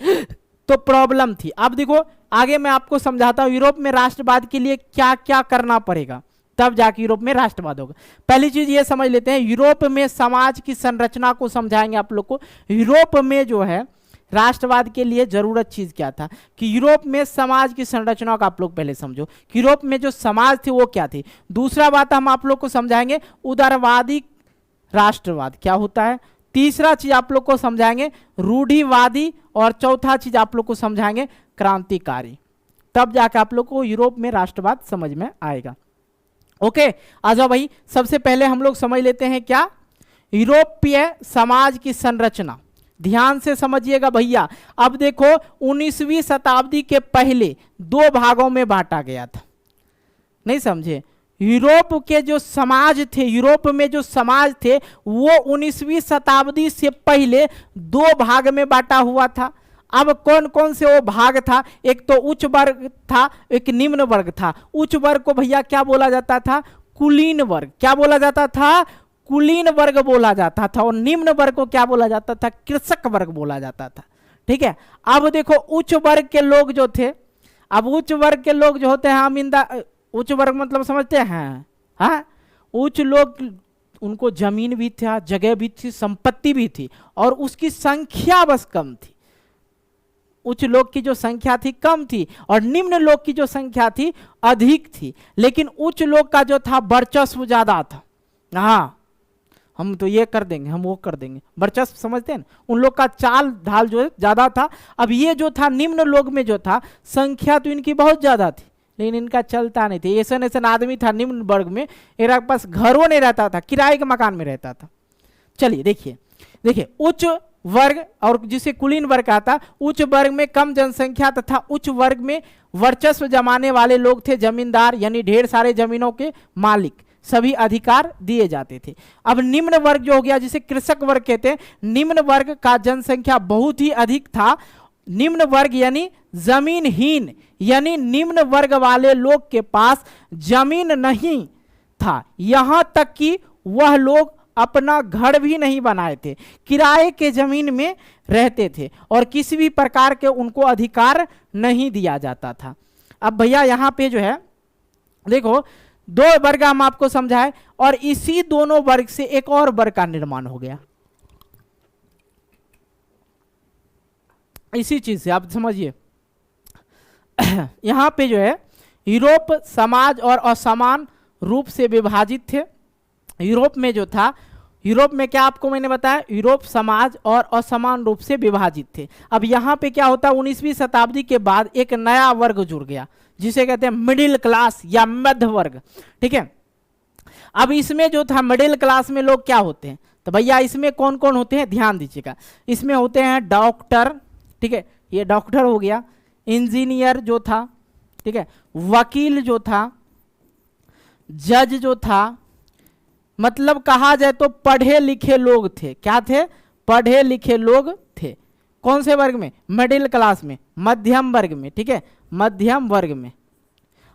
तो प्रॉब्लम थी। अब देखो आगे मैं आपको समझाता हूँ यूरोप में राष्ट्रवाद के लिए क्या क्या करना पड़ेगा, तब जाके यूरोप में राष्ट्रवाद होगा। पहली चीज ये समझ लेते हैं, यूरोप में समाज की संरचना को समझाएंगे आप लोग को। यूरोप में जो है राष्ट्रवाद के लिए जरूरत चीज क्या था, कि यूरोप में समाज की संरचना का आप लोग पहले समझो, कि यूरोप में जो समाज थे वो क्या थी। दूसरा बात हम आप लोग को समझाएंगे उदारवादी राष्ट्रवाद क्या होता है। तीसरा चीज आप लोग को समझाएंगे रूढ़िवादी, और चौथा चीज आप लोग को समझाएंगे क्रांतिकारी। तब जाकर आप लोग को यूरोप में राष्ट्रवाद समझ में आएगा। ओके आ जाओ भाई, सबसे पहले हम लोग समझ लेते हैं क्या, यूरोपीय समाज की संरचना। ध्यान से समझिएगा भैया। अब देखो 19वीं शताब्दी के पहले 2 भागों में बांटा गया था, नहीं समझे। यूरोप के जो समाज थे, यूरोप में जो समाज थे वो 19वीं शताब्दी से पहले 2 भाग में बांटा हुआ था। अब कौन कौन से वो भाग था, एक तो उच्च वर्ग था, एक निम्न वर्ग था। उच्च वर्ग को भैया क्या बोला जाता था, कुलीन वर्ग। क्या बोला जाता था, कुलीन वर्ग बोला जाता था। और निम्न वर्ग को क्या बोला जाता था, कृषक वर्ग बोला जाता था, ठीक है। अब देखो उच्च वर्ग के लोग जो थे, अब उच्च वर्ग के लोग जो होते हैं अमीनदा, उच्च वर्ग मतलब समझते हैं, हाँ, उच्च लोग उनको जमीन भी था, जगह भी थी, संपत्ति भी थी, और उसकी संख्या बस कम थी। उच्च लोग की जो संख्या थी कम थी और निम्न लोग की जो संख्या थी अधिक थी, लेकिन उच्च लोग का जो था वर्चस्व ज्यादा था। हाँ, हम तो ये कर देंगे, हम वो कर देंगे, वर्चस्व समझते हैं ना, उन लोग का चाल ढाल जो है ज्यादा था। अब ये जो था निम्न लोग में जो था संख्या तो इनकी बहुत ज्यादा थी, लेकिन इनका चलता नहीं था। ऐसा ऐसा आदमी था निम्न वर्ग में, इनके पास घरों नहीं रहता था, किराए के मकान में रहता था। चलिए देखिए, देखिए उच्च वर्ग और जिसे कुलीन वर्ग कहा था, उच्च वर्ग में कम जनसंख्या तथा उच्च वर्ग में वर्चस्व जमाने वाले लोग थे, जमींदार यानी ढेर सारे जमीनों के मालिक, सभी अधिकार दिए जाते थे। अब निम्न वर्ग जो हो गया जिसे कृषक वर्ग कहते हैं, निम्न वर्ग का जनसंख्या बहुत ही अधिक था। निम्न वर्ग यानी जमीनहीन, यानी निम्न वर्ग वाले लोग के पास जमीन नहीं था, यहां तक कि वह लोग अपना घर भी नहीं बनाए थे, किराए के जमीन में रहते थे और किसी भी प्रकार के उनको अधिकार नहीं दिया जाता था। अब भैया यहां पे जो है देखो दो वर्ग हम आपको समझाए और इसी दोनों वर्ग से एक और वर्ग का निर्माण हो गया। इसी चीज से आप समझिए यहां पे जो है यूरोप समाज और असमान रूप से विभाजित थे। यूरोप में जो था, यूरोप में क्या आपको मैंने बताया, यूरोप समाज और असमान रूप से विभाजित थे। अब यहाँ पे क्या होता है, 19वीं शताब्दी के बाद एक नया वर्ग जुड़ गया जिसे कहते हैं मिडिल क्लास या मध्य वर्ग। ठीक है, अब इसमें जो था मिडिल क्लास में लोग क्या होते हैं, तो भैया इसमें कौन कौन होते हैं ध्यान दीजिएगा। इसमें होते हैं डॉक्टर, ठीक है, ये डॉक्टर हो गया, इंजीनियर जो था, ठीक है, वकील जो था, जज जो था, मतलब कहा जाए तो पढ़े लिखे लोग थे। क्या थे, पढ़े लिखे लोग थे। कौन से वर्ग में, मिडिल क्लास में, मध्यम वर्ग में। ठीक है, मध्यम वर्ग में।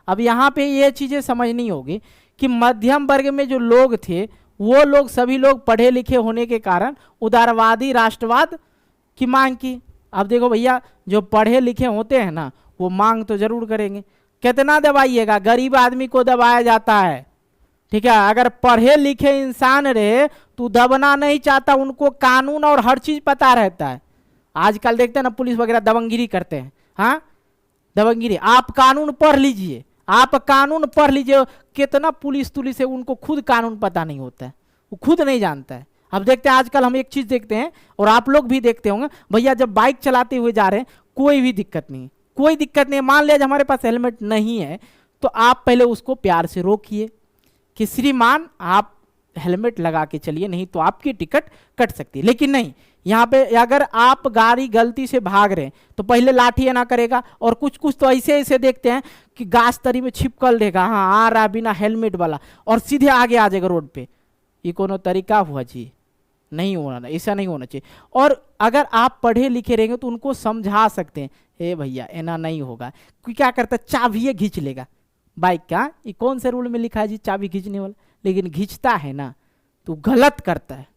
अब यहाँ पे ये चीजें समझनी होगी कि मध्यम वर्ग में जो लोग थे वो लोग सभी लोग पढ़े लिखे होने के कारण उदारवादी राष्ट्रवाद की मांग की। अब देखो भैया जो पढ़े लिखे होते हैं ना वो मांग तो जरूर करेंगे, कितना दबाइएगा, गरीब आदमी को दबाया जाता है। ठीक है, अगर पढ़े लिखे इंसान रहे तो दबना नहीं चाहता, उनको कानून और हर चीज पता रहता है। आजकल देखते हैं ना पुलिस वगैरह दबंगिरी करते हैं, हाँ दबंगिरी। आप कानून पढ़ लीजिए, आप कानून पढ़ लीजिए, कितना पुलिस तुलिस है उनको खुद कानून पता नहीं होता है, वो खुद नहीं जानता है। अब देखते हैं आजकल हम एक चीज देखते हैं और आप लोग भी देखते होंगे भैया, जब बाइक चलाते हुए जा रहे हैं कोई भी दिक्कत नहीं, कोई दिक्कत नहीं। मान लिया हमारे पास हेलमेट नहीं है तो आप पहले उसको प्यार से रोकिए कि श्रीमान आप हेलमेट लगा के चलिए, नहीं तो आपकी टिकट कट सकती है। लेकिन नहीं, यहाँ पे अगर आप गाड़ी गलती से भाग रहे हैं तो पहले लाठी ना करेगा, और कुछ कुछ तो ऐसे ऐसे देखते हैं कि गाछ तरी में छिपकल देगा, हाँ आ रहा बिना हेलमेट वाला, और सीधे आगे आ जाएगा रोड पे। ये कोनो तरीका हुआ जी, नहीं होना, ऐसा नहीं होना चाहिए। और अगर आप पढ़े लिखे रहेंगे तो उनको समझा सकते हैं, हे भैया ऐना नहीं होगा। कोई क्या करता है, चाबी खींच लेगा बाइक का, ये कौन से रूल में लिखा है जी चाबी खींचने वाला, लेकिन खींचता है ना तो गलत करता है।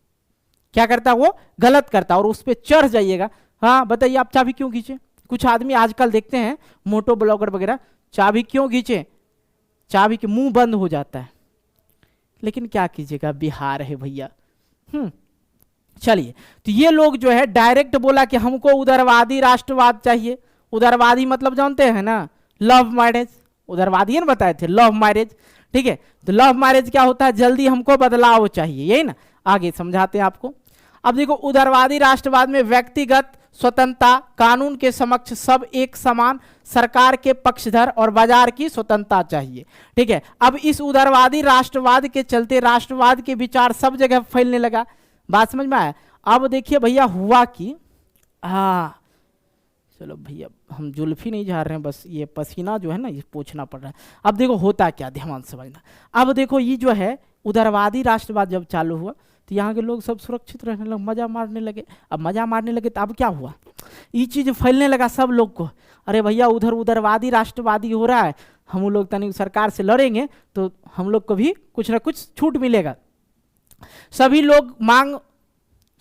क्या करता है वो, गलत करता है, और उस पर चढ़ जाइएगा। हाँ बताइए आप चाबी क्यों खींचे। कुछ आदमी आजकल देखते हैं मोटो ब्लॉगर वगैरह, चाबी क्यों खींचे, चाबी के मुंह बंद हो जाता है। लेकिन क्या कीजिएगा, बिहार है भैया। चलिए, तो ये लोग जो है डायरेक्ट बोला कि हमको उदारवादी राष्ट्रवाद चाहिए। उदारवादी मतलब जानते हैं ना, लव मैरिज, उदारवादी ने बताए थे लव मैरिज। ठीक है, तो लव मैरिज क्या होता है, जल्दी हमको बदलाव चाहिए, यही ना, आगे समझाते हैं आपको। अब देखो उदारवादी राष्ट्रवाद में व्यक्तिगत स्वतंत्रता, कानून के समक्ष सब एक समान, सरकार के पक्षधर और बाजार की स्वतंत्रता चाहिए। ठीक है, अब इस उदारवादी राष्ट्रवाद के चलते राष्ट्रवाद के विचार सब जगह फैलने लगा। बात समझ में आया। अब देखिए भैया हुआ कि चलो भैया हम जुल्फी नहीं झाड़ रहे हैं, बस ये पसीना जो है ना ये पोंछना पड़ रहा है। अब देखो होता क्या, ध्यान समझना। अब देखो ये जो है उदारवादी राष्ट्रवाद जब चालू हुआ तो यहाँ के लोग सब सुरक्षित रहने लगे, मजा मारने लगे। अब मजा मारने लगे तो अब क्या हुआ, ये चीज फैलने लगा सब लोग को, अरे भैया उधर उदारवादी राष्ट्रवादी हो रहा है, हम लोग तनिक सरकार से लड़ेंगे तो हम लोग को भी कुछ ना कुछ छूट मिलेगा। सभी लोग मांग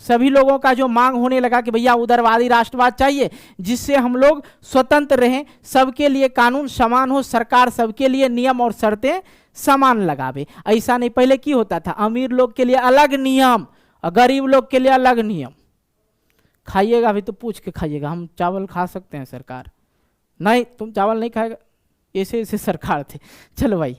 सभी लोगों का जो मांग होने लगा कि भैया उदारवादी राष्ट्रवाद चाहिए जिससे हम लोग स्वतंत्र रहें, सबके लिए कानून समान हो, सरकार सबके लिए नियम और शर्तें समान लगावे। ऐसा नहीं, पहले की होता था, अमीर लोग के लिए अलग नियम और गरीब लोग के लिए अलग नियम। खाइएगा अभी तो पूछ के खाइएगा, हम चावल खा सकते हैं सरकार? नहीं, तुम चावल नहीं खाएगा, ऐसे ऐसे सरकार थे। चलो भाई,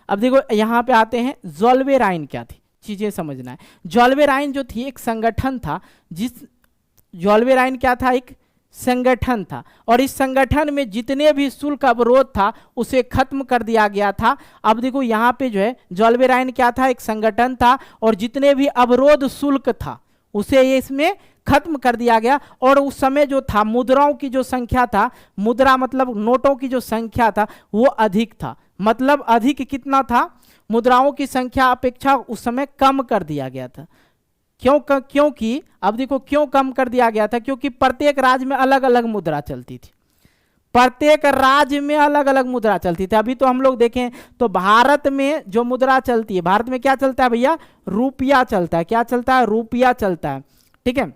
अब देखो यहाँ पे आते हैं, ज़ोल्वेराइन क्या थी, चीजें समझना है। ज़ोल्वेराइन जो थी एक संगठन था, ज़ोल्वेराइन क्या था, एक संगठन था, और इस संगठन में जितने भी शुल्क अवरोध था उसे खत्म कर दिया गया था। अब देखो यहाँ पे जो है ज़ोल्वेराइन क्या था, एक संगठन था, और जितने भी अवरोध शुल्क था उसे इसमें खत्म कर दिया गया। और उस समय जो था मुद्राओं की जो संख्या था, मुद्रा मतलब नोटों की जो संख्या था वो अधिक था, मतलब अधिक कितना था, मुद्राओं की संख्या अपेक्षा उस समय कम कर दिया गया था। क्योंकि अब देखो क्यों कम कर दिया गया था, क्योंकि प्रत्येक राज्य में अलग अलग मुद्रा चलती थी, प्रत्येक राज्य में अलग अलग मुद्रा चलती थी। अभी तो हम लोग देखें तो भारत में जो मुद्रा चलती है, भारत में क्या चलता है भैया, रुपया चलता है। क्या चलता है, रुपया चलता है, ठीक है।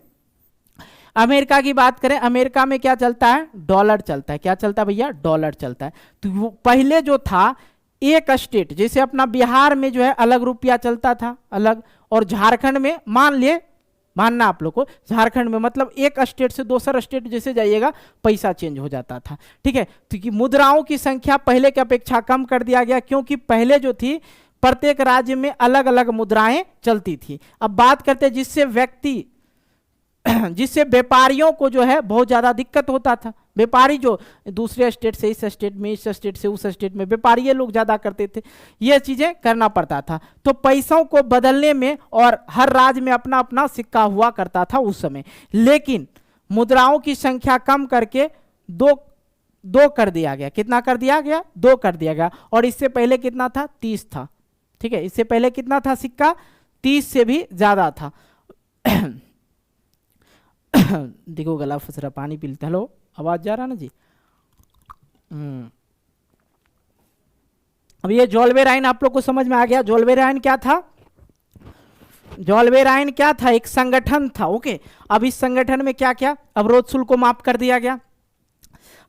अमेरिका की बात करें, अमेरिका में क्या चलता है, डॉलर चलता है। क्या चलता है भैया, डॉलर चलता है। तो पहले जो था एक स्टेट, जैसे अपना बिहार में जो है अलग रुपया चलता था अलग, और झारखंड में मानना आप लोग को, झारखंड में मतलब एक स्टेट से दूसरा स्टेट जैसे जाइएगा पैसा चेंज हो जाता था, ठीक है। क्योंकि मुद्राओं की संख्या पहले की अपेक्षा कम कर दिया गया, क्योंकि पहले जो थी प्रत्येक राज्य में अलग अलग मुद्राएं चलती थी। अब बात करते हैं जिससे व्यापारियों को जो है बहुत ज्यादा दिक्कत होता था। व्यापारी जो दूसरे स्टेट से इस स्टेट में, इस स्टेट से उस स्टेट में व्यापारी लोग ज्यादा करते थे, ये चीजें करना पड़ता था। तो पैसों को बदलने में और हर राज्य में अपना अपना सिक्का हुआ करता था उस समय, लेकिन मुद्राओं की संख्या कम करके दो कर दिया गया। कितना कर दिया गया, 2 कर दिया गया। और इससे पहले कितना था, 30 था, ठीक है। इससे पहले कितना था सिक्का, 30 से भी ज्यादा था। देखो गला फंस रहा, पानी पी लेते। हेलो, आवाज जा रहा ना जी? अब ये ज़ोल्वेराइन आप लोग को समझ में आ गया। ज़ोल्वेराइन क्या था, ज़ोल्वेराइन क्या था, एक संगठन था, ओके। अब इस संगठन में क्या क्या अवरोध शुल्क को माफ कर दिया गया।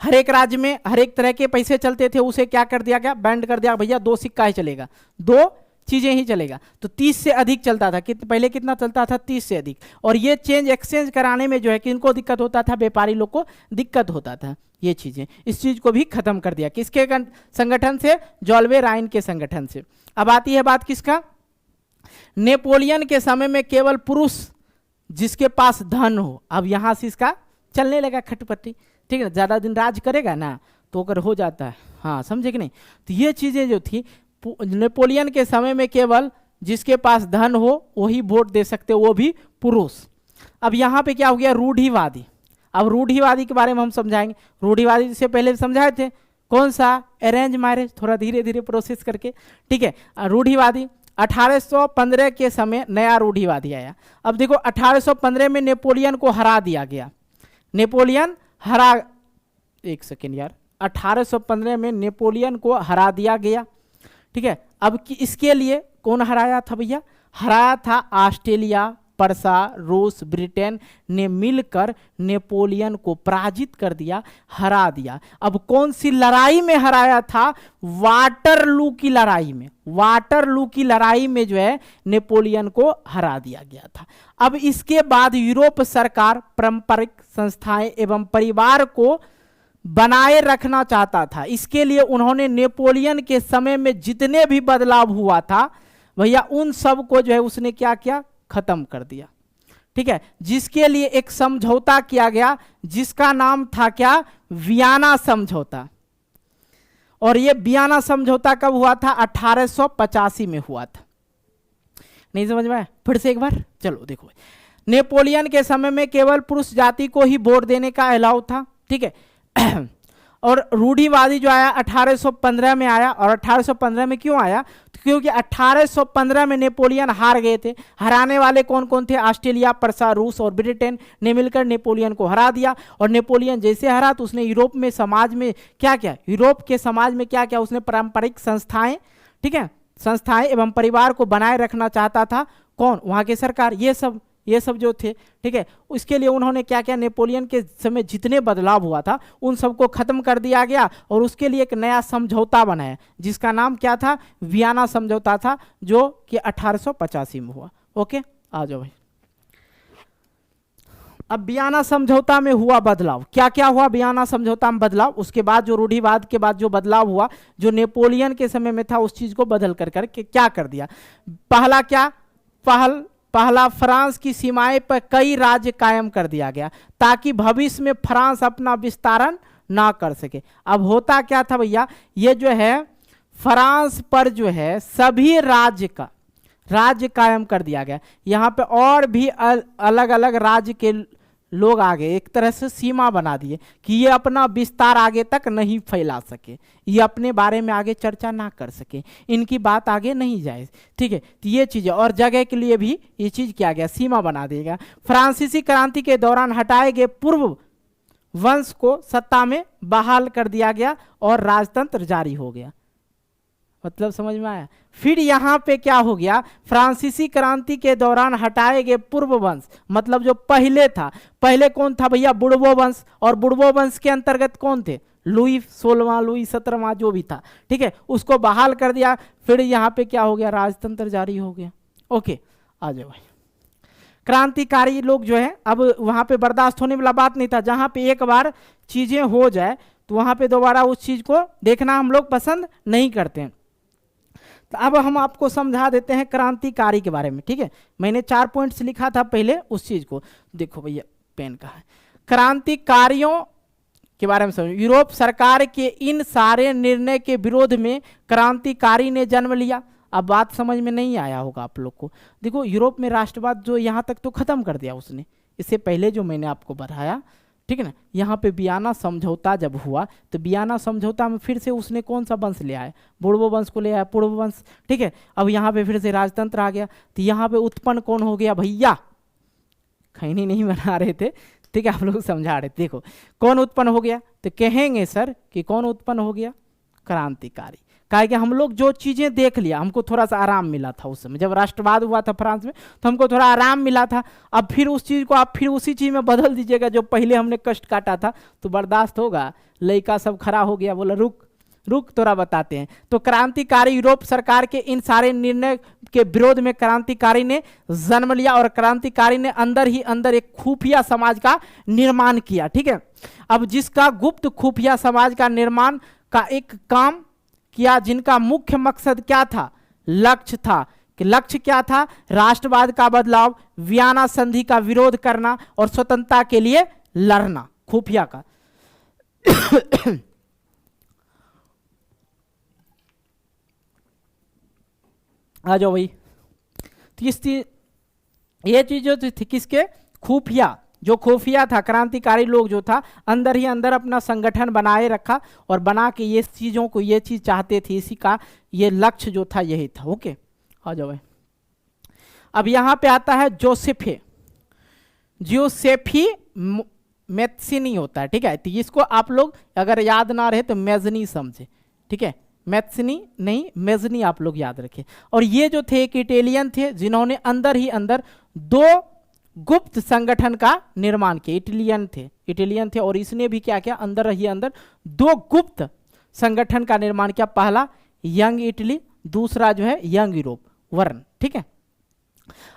हर एक राज्य में हर एक तरह के पैसे चलते थे, उसे क्या कर दिया गया, बैंड कर दिया, भैया 2 सिक्का ही चलेगा, 2 चीजें ही चलेगा। तो 30 से अधिक चलता था, पहले कितना चलता था, 30 से अधिक। और ये चेंज एक्सचेंज कराने में जो है किनको दिक्कत होता था, व्यापारी लोग को दिक्कत होता था। ये चीजें, इस चीज को भी खत्म कर दिया, किसके संगठन से, ज़ोल्वेराइन के संगठन से। अब आती है बात किसका, नेपोलियन के समय में केवल पुरुष जिसके पास धन हो। अब यहां से इसका चलने लगा खटपटी, ठीक है। ज्यादा दिन राज करेगा ना तो अगर हो जाता है, हाँ समझे कि नहीं। तो ये चीजें जो थी नेपोलियन के समय में केवल जिसके पास धन हो वही वोट दे सकते, वो भी पुरुष। अब यहाँ पे क्या हो गया, रूढ़िवादी। अब रूढ़िवादी के बारे में हम समझाएंगे। रूढ़िवादी से पहले समझाए थे, कौन सा, अरेंज मैरिज, थोड़ा धीरे धीरे प्रोसेस करके, ठीक है। रूढ़िवादी 1815 के समय नया रूढ़िवादी आया। अब देखो 1815 में नेपोलियन को हरा दिया गया, नेपोलियन हरा, एक सेकेंड यार, 1815 में नेपोलियन को हरा दिया गया, ठीक है। अब इसके लिए कौन हराया था भैया, हराया था ऑस्ट्रेलिया, परसा, रूस, ब्रिटेन ने मिलकर नेपोलियन को पराजित कर दिया, हरा दिया। अब कौन सी लड़ाई में हराया था, वाटरलू की लड़ाई में। वाटरलू की लड़ाई में जो है नेपोलियन को हरा दिया गया था। अब इसके बाद यूरोप सरकार पारंपरिक संस्थाएं एवं परिवार को बनाए रखना चाहता था। इसके लिए उन्होंने नेपोलियन के समय में जितने भी बदलाव हुआ था भैया उन सब को जो है उसने क्या किया, खत्म कर दिया, ठीक है। जिसके लिए एक समझौता किया गया जिसका नाम था क्या, वियना समझौता। और ये वियना समझौता कब हुआ था, 1885 में हुआ था। नहीं समझ में, फिर से एक बार चलो देखो। नेपोलियन के समय में केवल पुरुष जाति को ही वोट देने का अलाउ था, ठीक है। और रूढ़िवादी जो आया 1815 में आया। और 1815 में क्यों आया, तो क्योंकि 1815 में नेपोलियन हार गए थे। हराने वाले कौन कौन थे, ऑस्ट्रेलिया, परसा, रूस और ब्रिटेन ने मिलकर नेपोलियन को हरा दिया। और नेपोलियन जैसे हरा तो उसने यूरोप में समाज में क्या क्या, यूरोप के समाज में क्या क्या उसने पारंपरिक संस्थाएं, ठीक है, संस्थाएं एवं परिवार को बनाए रखना चाहता था, कौन, वहाँ की सरकार, ये सब जो थे, ठीक है। उसके लिए उन्होंने क्या क्या, नेपोलियन के समय जितने बदलाव हुआ था उन सबको खत्म कर दिया गया और उसके लिए एक नया समझौता बनाया जिसका नाम क्या था, वियना समझौता था, जो कि 1885 में हुआ। ओके, आ जाओ भाई। अब वियना समझौता में हुआ बदलाव, क्या क्या हुआ वियना समझौता में बदलाव, उसके बाद जो रूढ़िवाद के बाद जो बदलाव हुआ, जो नेपोलियन के समय में था उस चीज को बदल कर क्या कर दिया। पहला क्या, पहला फ्रांस की सीमाएं पर कई राज्य कायम कर दिया गया ताकि भविष्य में फ्रांस अपना विस्तारण ना कर सके। अब होता क्या था भैया, ये जो है फ्रांस पर जो है सभी राज्य कायम कर दिया गया। यहाँ पे और भी अलग अलग राज्य के लोग आ गए, एक तरह से सीमा बना दिए कि ये अपना विस्तार आगे तक नहीं फैला सके, ये अपने बारे में आगे चर्चा ना कर सके, इनकी बात आगे नहीं जाए, ठीक है। तो ये चीज़, और जगह के लिए भी ये चीज़ किया गया, सीमा बना दिया गया। फ्रांसीसी क्रांति के दौरान हटाए गए पूर्व वंश को सत्ता में बहाल कर दिया गया और राजतंत्र जारी हो गया। मतलब समझ में आया। फिर यहाँ पे क्या हो गया, फ्रांसीसी क्रांति के दौरान हटाए गए पूर्व वंश, मतलब जो पहले था, पहले कौन था भैया, बुड़बो वंश, और बुड़बो वंश के अंतर्गत कौन थे, लुई 16वां लुई 17वां जो भी था, ठीक है, उसको बहाल कर दिया। फिर यहाँ पे क्या हो गया, राजतंत्र जारी हो गया। ओके, आ जाओ भाई। क्रांतिकारी लोग जो है, अब वहाँ पे बर्दाश्त होने वाला बात नहीं था, जहाँ पे एक बार चीजें हो जाए तो वहाँ पे दोबारा उस चीज को देखना हम लोग पसंद नहीं करते हैं। तो अब हम आपको समझा देते हैं क्रांतिकारी के बारे में, ठीक है। मैंने 4 पॉइंट्स लिखा था पहले, उस चीज को देखो भैया, पेन का है। क्रांतिकारियों के बारे में समझो। यूरोप सरकार के इन सारे निर्णय के विरोध में क्रांतिकारी ने जन्म लिया। अब बात समझ में नहीं आया होगा आप लोग को। देखो, यूरोप में राष्ट्रवाद जो यहाँ तक तो खत्म कर दिया उसने, इससे पहले जो मैंने आपको बताया, ठीक है ना। यहाँ पे वियना समझौता जब हुआ तो वियना समझौता में फिर से उसने कौन सा वंश ले आया, बुड़बो वंश को ले आया, पूर्व वंश, ठीक है। अब यहाँ पे फिर से राजतंत्र आ गया, तो यहाँ पे उत्पन्न कौन हो गया भैया, खैनी नहीं बना रहे थे, ठीक है, आप लोग समझा रहे थे। देखो कौन उत्पन्न हो गया, तो कहेंगे सर कि कौन उत्पन्न हो गया, क्रांतिकारी। कहा कि हम लोग जो चीज़ें देख लिया, हमको थोड़ा सा आराम मिला था उस समय जब राष्ट्रवाद हुआ था फ्रांस में, तो हमको थोड़ा आराम मिला था। अब फिर उस चीज़ को आप फिर उसी चीज़ में बदल दीजिएगा जो पहले हमने कष्ट काटा था, तो बर्दाश्त होगा। लड़का सब खड़ा हो गया, बोला रुक रुक तोरा बताते हैं। तो क्रांतिकारी यूरोप सरकार के इन सारे निर्णय के विरोध में क्रांतिकारी ने जन्म लिया और क्रांतिकारी ने अंदर ही अंदर एक खुफिया समाज का निर्माण किया, ठीक है। अब जिसका गुप्त खुफिया समाज का निर्माण का एक काम किया, जिनका मुख्य मकसद क्या था, लक्ष्य था, कि लक्ष्य क्या था, राष्ट्रवाद का बदलाव, वियना संधि का विरोध करना और स्वतंत्रता के लिए लड़ना, खुफिया का। आ जाओ भाई। ये चीज जो थी किसके, खुफिया, जो खुफिया था, क्रांतिकारी लोग जो था अंदर ही अंदर अपना संगठन बनाए रखा और बना के ये चीजों को, ये चीज चाहते थे, इसी का ये लक्ष्य जो था यही था। ओके, आ जाओ भाई। अब यहां पे आता है जोसेफी मैथ्सिनी होता है, ठीक है। तो इसको आप लोग अगर याद ना रहे तो मेजनी समझे, ठीक है। मैथ्सिनी नहीं, मेजनी आप लोग याद रखें। और ये जो थे एक इटालियन थे जिन्होंने अंदर ही अंदर 2 गुप्त संगठन का निर्माण किया। इटालियन थे और इसने भी क्या किया, अंदर ही अंदर 2 गुप्त संगठन का निर्माण किया। पहला यंग इटली, दूसरा जो है यंग यूरोप वर्ण, ठीक है।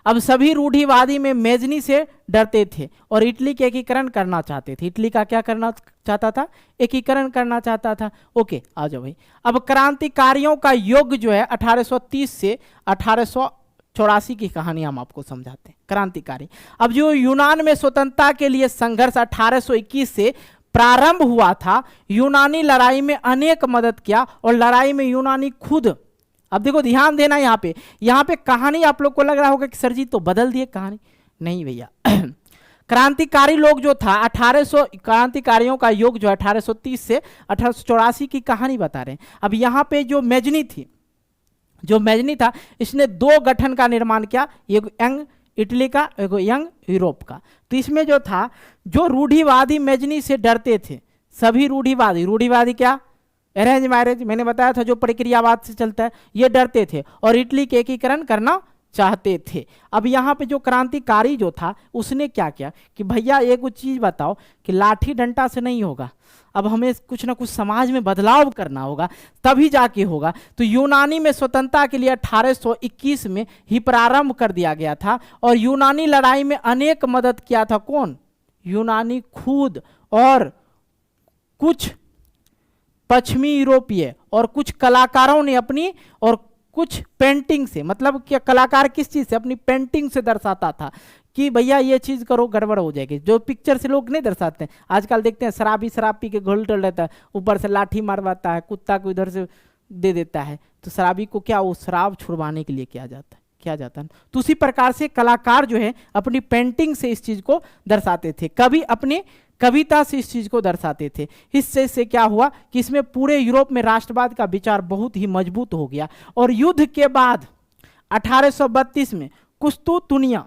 अब सभी रूढ़िवादी में मेजनी से डरते थे और इटली के एकीकरण करना चाहते थे। इटली का क्या करना चाहता था, एकीकरण करना चाहता था। ओके, आ जाओ भाई। अब क्रांतिकारियों का युग जो है 1830 से 1884 की कहानी हम आपको समझाते हैं। क्रांतिकारी, अब जो यूनान में स्वतंत्रता के लिए संघर्ष 1821 से प्रारंभ हुआ था, यूनानी लड़ाई में अनेक मदद किया और लड़ाई में यूनानी खुद, अब देखो ध्यान देना यहाँ पे कहानी आप लोग को लग रहा होगा कि सर जी तो बदल दिए कहानी, नहीं भैया। क्रांतिकारी लोग जो था 1800, क्रांतिकारियों का युग जो 1830 से 1884 की कहानी बता रहे हैं। अब यहाँ पे जो मेजनी था, इसने 2 गठन का निर्माण किया, एक यंग इटली का, एक यंग यूरोप का। तो इसमें जो था, जो रूढ़िवादी मेजनी से डरते थे, सभी रूढ़िवादी क्या, अरेंज मैरिज, मैंने बताया था जो प्रक्रियावाद से चलता है, ये डरते थे और इटली के एकीकरण करना चाहते थे। अब यहाँ पे जो क्रांतिकारी जो था उसने क्या किया कि भैया एक चीज बताओ कि लाठी डंडा से नहीं होगा, अब हमें कुछ ना कुछ समाज में बदलाव करना होगा तभी जाके होगा। तो यूनानी में स्वतंत्रता के लिए 1821 में ही प्रारंभ कर दिया गया था और यूनानी लड़ाई में अनेक मदद किया था। कौन? यूनानी खुद और कुछ पश्चिमी यूरोपीय और कुछ कलाकारों ने अपनी और कुछ पेंटिंग से, मतलब क्या कलाकार किस चीज से? अपनी पेंटिंग से दर्शाता था कि भैया ये चीज करो गड़बड़ हो जाएगी। जो पिक्चर से लोग नहीं दर्शाते हैं, आजकल देखते हैं शराबी शराब पी के घोलटल रहता है, ऊपर से लाठी मारवाता है, कुत्ता को इधर से दे देता है, तो शराबी को क्या वो शराब छुड़वाने के लिए किया जाता है, किया जाता है। तो उसी प्रकार से कलाकार जो है अपनी पेंटिंग से इस चीज को दर्शाते थे, कभी अपनी कविता से इस चीज को दर्शाते थे। इससे से क्या हुआ कि इसमें पूरे यूरोप में राष्ट्रवाद का विचार बहुत ही मजबूत हो गया। और युद्ध के बाद 1832 में कुस्तुनतुनिया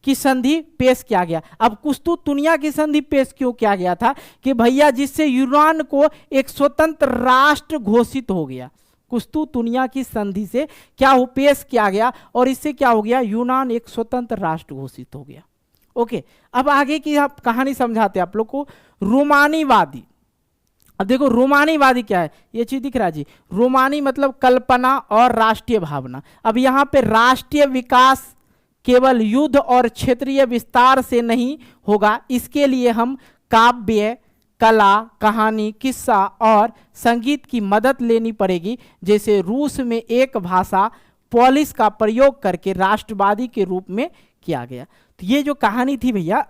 की संधि पेश किया गया। अब कुस्तुनतुनिया की संधि पेश क्यों किया गया था कि भैया जिससे यूनान को एक स्वतंत्र राष्ट्र घोषित हो गया। कुस्तुनतुनिया की संधि से क्या हो पेश किया गया और इससे क्या हो गया, यूनान एक स्वतंत्र राष्ट्र घोषित हो गया। ओके, अब आगे की आप कहानी समझाते हैं आप लोग को। रोमानीवादी, अब देखो रोमानीवादी क्या है, ये चीज दिख रहा है जी। रोमानी मतलब कल्पना और राष्ट्रीय भावना। अब यहाँ पे राष्ट्रीय विकास केवल युद्ध और क्षेत्रीय विस्तार से नहीं होगा, इसके लिए हम काव्य, कला, कहानी, किस्सा और संगीत की मदद लेनी पड़ेगी। जैसे रूस में एक भाषा पोलिश का प्रयोग करके राष्ट्रवादी के रूप में किया गया। तो ये जो कहानी थी भैया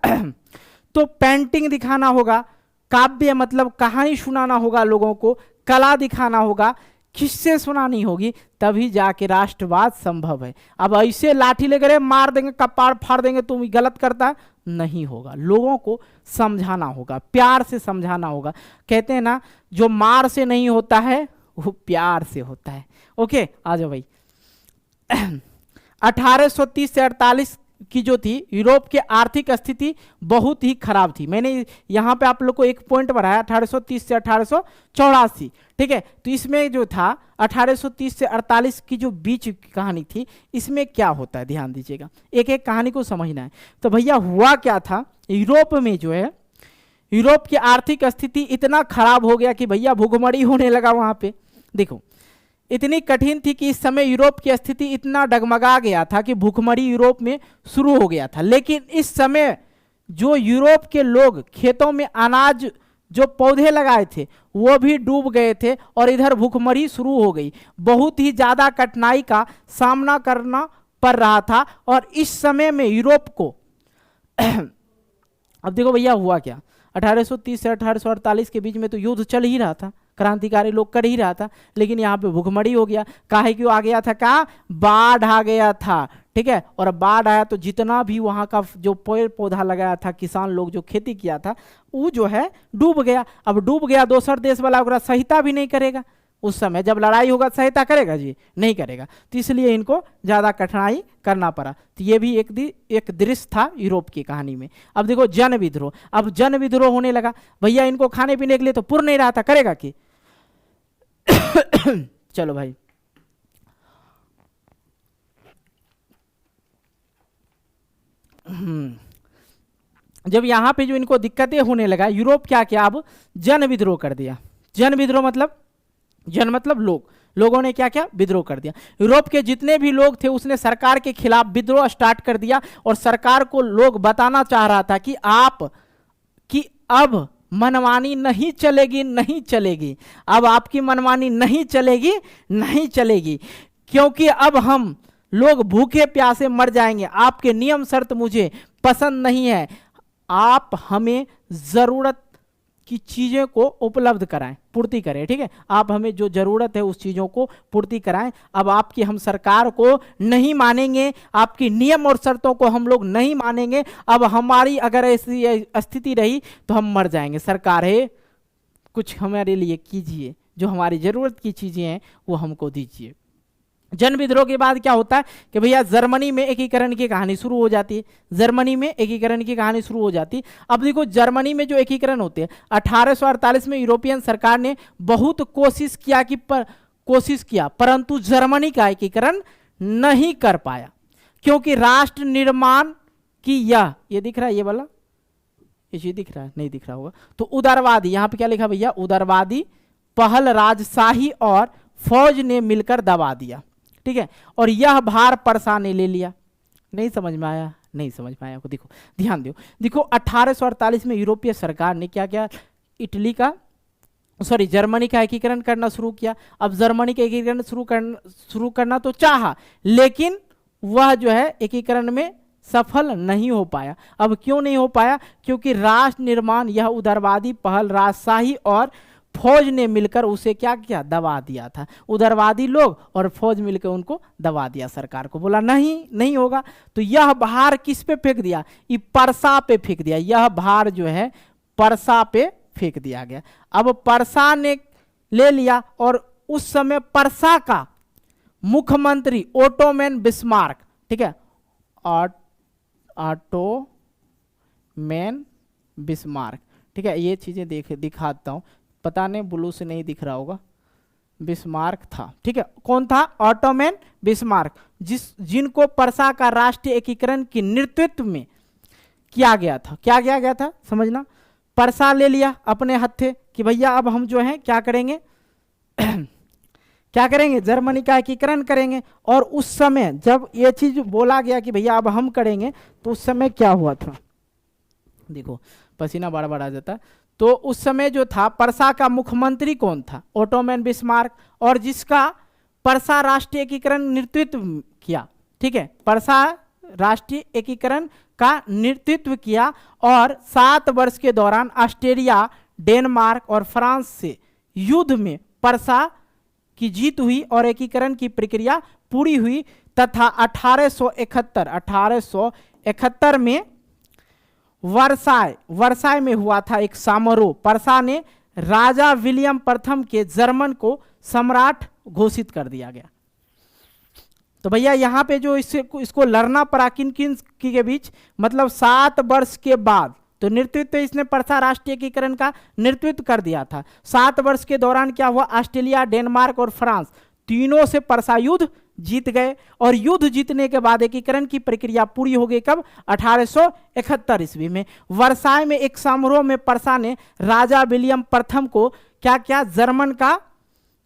तो पेंटिंग दिखाना होगा, काव्य मतलब कहानी सुनाना होगा लोगों को, कला दिखाना होगा, किससे सुनानी होगी, तभी जाके राष्ट्रवाद संभव है। अब ऐसे लाठी लेकर मार देंगे, कपाड़ फाड़ देंगे, तुम गलत करता है, नहीं होगा। लोगों को समझाना होगा, प्यार से समझाना होगा। कहते हैं ना जो मार से नहीं होता है वो प्यार से होता है। ओके, आ जाओ भाई। 1830 से 48 की जो थी यूरोप की आर्थिक स्थिति बहुत ही खराब थी। मैंने यहाँ पे आप लोग को एक पॉइंट बढ़ाया 1830 से 1884, ठीक है। तो इसमें जो था 1830 से 48 की जो बीच की कहानी थी, इसमें क्या होता है ध्यान दीजिएगा, एक एक कहानी को समझना है। तो भैया हुआ क्या था, यूरोप में जो है यूरोप की आर्थिक स्थिति इतना खराब हो गया कि भैया भुखमरी होने लगा। वहां पे देखो इतनी कठिन थी कि इस समय यूरोप की स्थिति इतना डगमगा गया था कि भूखमरी यूरोप में शुरू हो गया था। लेकिन इस समय जो यूरोप के लोग खेतों में अनाज जो पौधे लगाए थे वो भी डूब गए थे और इधर भूखमरी शुरू हो गई। बहुत ही ज़्यादा कठिनाई का सामना करना पड़ रहा था। और इस समय में यूरोप को अब देखो भैया हुआ क्या, 1830 से 1848 के बीच में तो युद्ध चल ही रहा था, क्रांतिकारी लोग कर ही रहा था, लेकिन यहाँ पे भूखमरी हो गया। काहे क्यों आ गया था, कहा बाढ़ आ गया था, ठीक है। और बाढ़ आया तो जितना भी वहाँ का जो पेड़ पौधा लगाया था, किसान लोग जो खेती किया था, वो जो है डूब गया। अब डूब गया, दूसर देश वाला ओकरा सहायता भी नहीं करेगा। उस समय जब लड़ाई होगा सहायता करेगा जी, नहीं करेगा। तो इसलिए इनको ज़्यादा कठिनाई करना पड़ा। तो ये भी एक दृश्य था यूरोप की कहानी में। अब देखो जन विद्रोह, अब जन विद्रोह होने लगा। भैया इनको खाने पीने के लिए तो पुर नहीं रहा था, करेगा कि चलो भाई जब यहाँ पे जो इनको दिक्कतें होने लगा, यूरोप क्या किया, अब जन विद्रोह कर दिया। जन विद्रोह मतलब जन मतलब लोगों ने क्या क्या विद्रोह कर दिया। यूरोप के जितने भी लोग थे उसने सरकार के खिलाफ विद्रोह स्टार्ट कर दिया। और सरकार को लोग बताना चाह रहा था कि अब मनमानी नहीं चलेगी, नहीं चलेगी, अब आपकी मनमानी नहीं चलेगी, नहीं चलेगी, क्योंकि अब हम लोग भूखे प्यासे मर जाएंगे। आपके नियम शर्त मुझे पसंद नहीं है, आप हमें जरूरत की चीज़ों को उपलब्ध कराएं, पूर्ति करें, ठीक है। आप हमें जो ज़रूरत है उस चीज़ों को पूर्ति कराएं। अब आपकी हम सरकार को नहीं मानेंगे, आपकी नियम और शर्तों को हम लोग नहीं मानेंगे। अब हमारी अगर ऐसी स्थिति रही तो हम मर जाएंगे। सरकार है, कुछ हमारे लिए कीजिए, जो हमारी ज़रूरत की चीज़ें हैं वो हमको दीजिए। जन विद्रोह के बाद क्या होता है कि भैया जर्मनी में एकीकरण की कहानी शुरू हो जाती है। जर्मनी में एकीकरण की कहानी शुरू हो जाती है। अब देखो जर्मनी में जो एकीकरण होते हैं, 1848 में यूरोपियन सरकार ने बहुत कोशिश किया, परंतु जर्मनी का एकीकरण नहीं कर पाया, क्योंकि राष्ट्र निर्माण की ये दिख रहा है, ये वाला ये दिख रहा है, नहीं दिख रहा होगा, तो उदारवादी, यहां पे क्या लिखा भैया, उदारवादी पहल राजशाही और फौज ने मिलकर दबा दिया, ठीक है, और यह भार परसा ने ले लिया। नहीं समझ में आया, नहीं समझ में आया, देखो ध्यान दो, देखो 1848 में यूरोपीय सरकार ने क्या किया, जर्मनी का एकीकरण करना शुरू किया। अब जर्मनी का एकीकरण शुरू करना तो चाहा, लेकिन वह जो है एकीकरण में सफल नहीं हो पाया। अब क्यों नहीं हो पाया, क्योंकि राष्ट्र निर्माण यह उदारवादी पहल राजशाही और फौज ने मिलकर उसे क्या किया, दबा दिया था। उदारवादी लोग और फौज मिलकर उनको दबा दिया, सरकार को बोला नहीं होगा, तो यह भार किस पे फेंक दिया, ये परसा पे फेंक दिया, यह भार जो है परसा पे फेंक दिया गया। अब परसा ने ले लिया, और उस समय परसा का मुख्यमंत्री ओटोमैन बिस्मार्क, ठीक है, ओटोमैन बिस्मार्क, ठीक है, ये चीजें दिखाता हूं, पता नहीं ब्लू से नहीं दिख रहा होगा, बिस्मार्क था, ठीक है, कौन था, ओटोमैन बिस्मार्क, जिनको परसा का राष्ट्रीय एकीकरण की नेतृत्व में किया गया था। क्या किया गया था समझना, परसा ले लिया अपने हत्थे कि भैया अब हम जो है क्या करेंगे क्या करेंगे, जर्मनी का एकीकरण करेंगे। और उस समय जब ये चीज बोला गया कि भैया अब हम करेंगे, तो उस समय क्या हुआ था, देखो पसीना बार बार आ जाता। तो उस समय जो था परसा का मुख्यमंत्री कौन था, ओटोमैन बिस्मार्क, और जिसका परसा राष्ट्रीय एकीकरण नेतृत्व किया, ठीक है, परसा राष्ट्रीय एकीकरण का नेतृत्व किया। और 7 वर्ष के दौरान ऑस्ट्रेलिया, डेनमार्क और फ्रांस से युद्ध में परसा की जीत हुई और एकीकरण की प्रक्रिया पूरी हुई, तथा 1871 में वर्साय में हुआ था एक समारोह। परसा ने राजा विलियम प्रथम के जर्मन को सम्राट घोषित कर दिया गया। तो भैया यहाँ पे जो इसको लड़ना पड़ा किन के बीच, मतलब 7 वर्ष के बाद, तो नेतृत्व इसने परसा राष्ट्रीय एकीकरण का नेतृत्व कर दिया था। 7 वर्ष के दौरान क्या हुआ, ऑस्ट्रेलिया, डेनमार्क और फ्रांस तीनों से परसा युद्ध जीत गए, और युद्ध जीतने के बाद एकीकरण की प्रक्रिया पूरी हो गई कब, 1871 ईस्वी में। वर्साय में एक समारोह में परसा ने राजा विलियम प्रथम को क्या किया,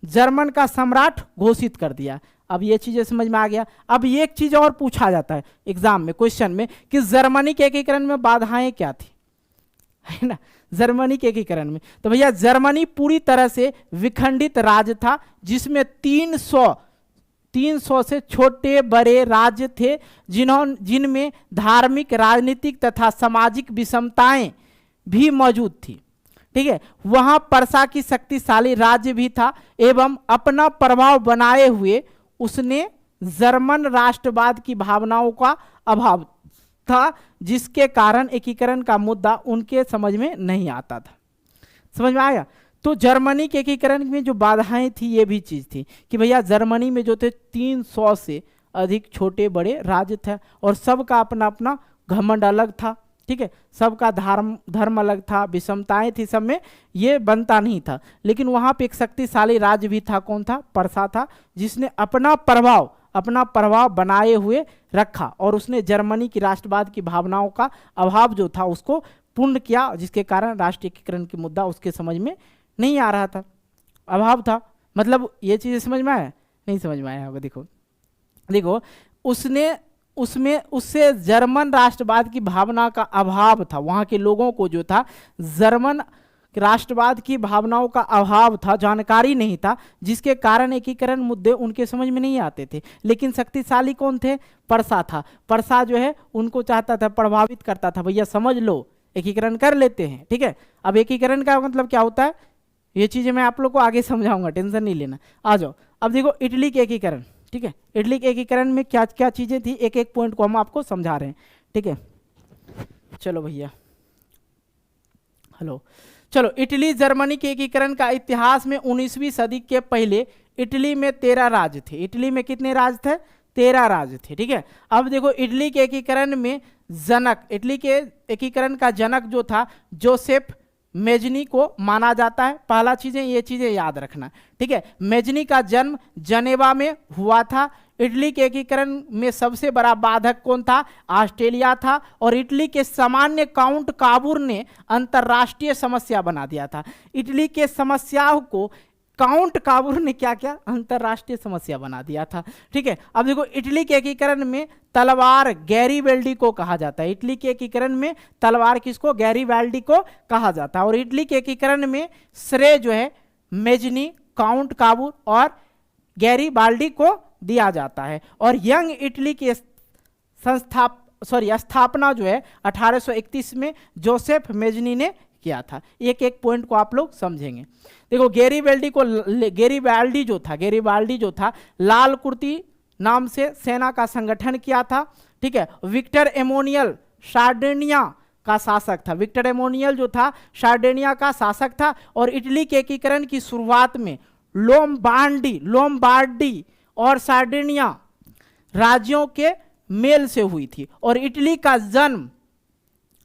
जर्मन का सम्राट घोषित कर दिया। अब ये चीजें समझ में आ गया। अब ये एक चीज और पूछा जाता है एग्जाम में, क्वेश्चन में, कि जर्मनी के एकीकरण में बाधाएं क्या थी, है ना, जर्मनी के एकीकरण में। तो भैया जर्मनी पूरी तरह से विखंडित राज्य था, जिसमें 300 से छोटे बड़े राज्य थे, जिनमें धार्मिक, राजनीतिक तथा सामाजिक विषमताएं भी मौजूद थी, ठीक है। वहां परसा की शक्तिशाली राज्य भी था, एवं अपना प्रभाव बनाए हुए उसने जर्मन राष्ट्रवाद की भावनाओं का अभाव था, जिसके कारण एकीकरण का मुद्दा उनके समझ में नहीं आता था। समझ में आया। तो जर्मनी के एकीकरण में जो बाधाएं थी, ये भी चीज थी कि भैया जर्मनी में जो थे 300 से अधिक छोटे बड़े राज्य थे, और सबका अपना अपना घमंड अलग था, ठीक है, सबका धर्म अलग था, विषमताएं थी सब में, ये बनता नहीं था। लेकिन वहां पे एक शक्तिशाली राज्य भी था, कौन था, परसा था, जिसने अपना प्रभाव बनाए हुए रखा, और उसने जर्मनी की राष्ट्रवाद की भावनाओं का अभाव जो था उसको पूर्ण किया, जिसके कारण राष्ट्रीय एकीकरण की मुद्दा उसके समझ में नहीं आ रहा था, अभाव था। मतलब ये चीजें समझ में आया, नहीं समझ में आया होगा। देखो उससे जर्मन राष्ट्रवाद की भावना का अभाव था, वहां के लोगों को जो था जर्मन राष्ट्रवाद की भावनाओं का अभाव था, जानकारी नहीं था, जिसके कारण एकीकरण मुद्दे उनके समझ में नहीं आते थे। लेकिन शक्तिशाली कौन थे, परसा था। परसा जो है उनको चाहता था, प्रभावित करता था, भैया समझ लो एकीकरण कर लेते हैं, ठीक है। अब एकीकरण का मतलब क्या होता है, ये चीजें मैं आप लोग को आगे समझाऊंगा, टेंशन नहीं लेना। आ जाओ, अब देखो इटली के एकीकरण, ठीक है, इटली के एकीकरण में क्या क्या चीजें थी, एक एक पॉइंट को हम आपको समझा रहे हैं, ठीक है। चलो भैया, हेलो, चलो, इटली जर्मनी के एकीकरण का इतिहास में 19वीं सदी के पहले इटली में 13 राज्य थे। इटली में कितने राज्य थे, 13 राज्य थे, ठीक है। अब देखो इटली के एकीकरण में इटली के एकीकरण का जनक जो था जोसेफ मेजनी को माना जाता है। पहला चीजें ये चीजें याद रखना, ठीक है। मेजनी का जन्म जनेवा में हुआ था। इटली के एकीकरण में सबसे बड़ा बाधक कौन था? ऑस्ट्रेलिया था। और इटली के सामान्य काउंट काबूर ने अंतरराष्ट्रीय समस्या बना दिया था। इटली के समस्याओं को काउंट काबूर ने क्या क्या? अंतरराष्ट्रीय समस्या बना दिया था, ठीक है। अब देखो, इटली के एकीकरण में तलवार गैरीबाल्डी को कहा जाता है। इटली के एकीकरण में तलवार किसको? गैरीबाल्डी को कहा जाता है। और इटली के एकीकरण में श्रेय जो है मेजनी, काउंट काबूर और गैरीबाल्डी को दिया जाता है। और यंग इटली की स्थापना जो है 1831 में जोसेफ मेजनी ने किया था। एक एक पॉइंट को आप लोग समझेंगे। देखो, गैरीबाल्डी जो था लाल कुर्ती नाम से सेना का संगठन किया था, ठीक है। विक्टर एमोनियल सार्डिनिया का शासक था। विक्टर एमोनियल जो था सार्डिनिया का शासक था। और इटली के एकीकरण की शुरुआत में लोम्बार्डी और सार्डिनिया राज्यों के मेल से हुई थी। और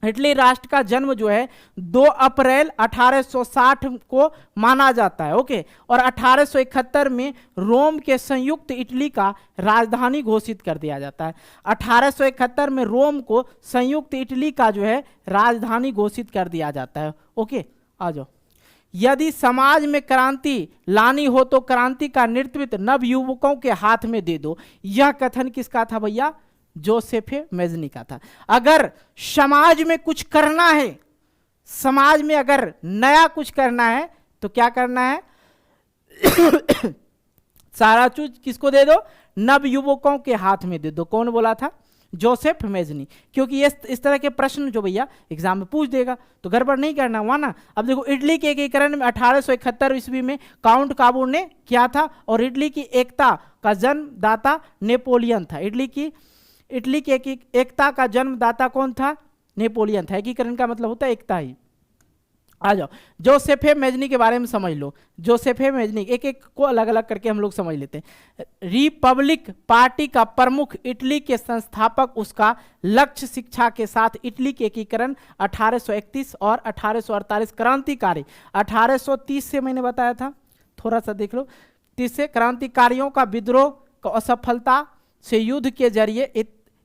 इटली राष्ट्र का जन्म जो है 2 अप्रैल 1860 को माना जाता है, ओके। और 1871 में रोम के संयुक्त इटली का राजधानी घोषित कर दिया जाता है। 1871 में रोम को संयुक्त इटली का जो है राजधानी घोषित कर दिया जाता है, ओके। आ जाओ। यदि समाज में क्रांति लानी हो तो क्रांति का नेतृत्व नव युवकों के हाथ में दे दो। यह कथन किसका था भैया? जोसेफ मेजनी का था। अगर समाज में कुछ करना है, समाज में अगर नया कुछ करना है तो क्या करना है? सारा चीज किसको दे दो? नव युवकों के हाथ में दे दो। कौन बोला था? Joseph Mazzini. क्योंकि ये इस तरह के प्रश्न जो भैया एग्जाम में पूछ देगा तो गड़बड़ नहीं करना हुआ ना। अब देखो, इटली के एकीकरण में 1871 ईस्वी में काउंट काबूर ने किया था। और इटली की एकता का जन्मदाता नेपोलियन था। इटली की एकता का जन्मदाता कौन था? नेपोलियन था। एकीकरण का मतलब होता है एकता ही। आ जाओ, जोसेफ मेजनी के बारे में समझ लो। जोसेफ मेजनी एक एक को अलग अलग करके हम लोग समझ लेते हैं। रिपब्लिक पार्टी का प्रमुख, इटली के संस्थापक, उसका लक्ष्य शिक्षा के साथ इटली के एकीकरण 1831 और 1848 क्रांतिकारी 1830 से मैंने बताया था, थोड़ा सा देख लो। 30 से क्रांतिकारियों का विद्रोह को असफलता से युद्ध के जरिए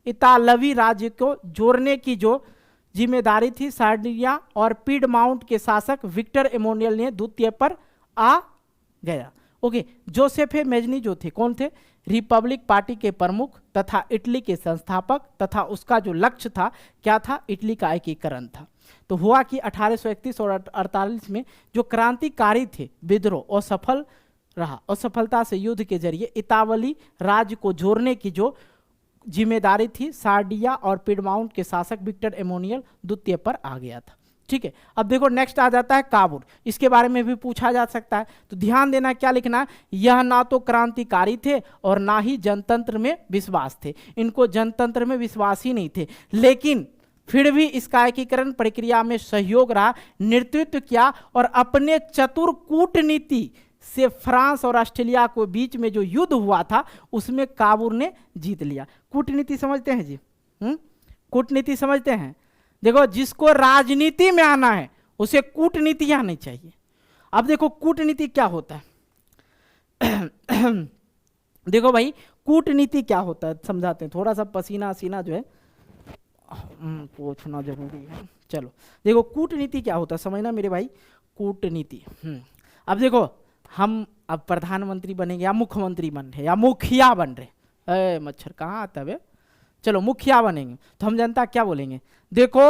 इतालवी राज्य को जोड़ने की जो जिम्मेदारी थी सार्डिनिया और पीडमाउंट के शासक विक्टर एमोनियल ने द्वितीय पर आ गया, ओके। जोसेफ मेजनी जो थे कौन थे? रिपब्लिक पार्टी के प्रमुख तथा इटली के संस्थापक, तथा उसका जो लक्ष्य था क्या था? इटली का एकीकरण था। तो हुआ कि 1831 और 1848 में जो क्रांतिकारी थे विद्रोह असफल रहा। असफलता से युद्ध के जरिए इतावली राज्य को जोड़ने की जो जिम्मेदारी थी सार्डिया और पीडमाउंट के शासक विक्टर एमोनियल द्वितीय पर आ गया था, ठीक है। अब देखो, नेक्स्ट आ जाता है काबूर। इसके बारे में भी पूछा जा सकता है, तो ध्यान देना क्या लिखना है। यह ना तो क्रांतिकारी थे और ना ही जनतंत्र में विश्वास थे। इनको जनतंत्र में विश्वास ही नहीं थे, लेकिन फिर भी इसका एकीकरण प्रक्रिया में सहयोग रहा, नेतृत्व किया। और अपने चतुर कूटनीति से फ्रांस और ऑस्ट्रेलिया के बीच में जो युद्ध हुआ था उसमें काबूर ने जीत लिया। कूटनीति समझते हैं जी? कूटनीति समझते हैं? देखो, जिसको राजनीति में आना है उसे कूटनीति आनी चाहिए। अब देखो, कूटनीति क्या होता है। देखो भाई, कूटनीति क्या होता है समझाते हैं। थोड़ा सा पसीना सीना जो है पूछना जरूरी है। चलो देखो, कूटनीति क्या होता है समझना मेरे भाई। कूटनीति अब देखो, हम अब प्रधानमंत्री बनेंगे या मुख्यमंत्री बन रहे या मुखिया बन रहे। मच्छर कहाँ आता है? चलो मुखिया बनेंगे तो हम जनता क्या बोलेंगे? देखो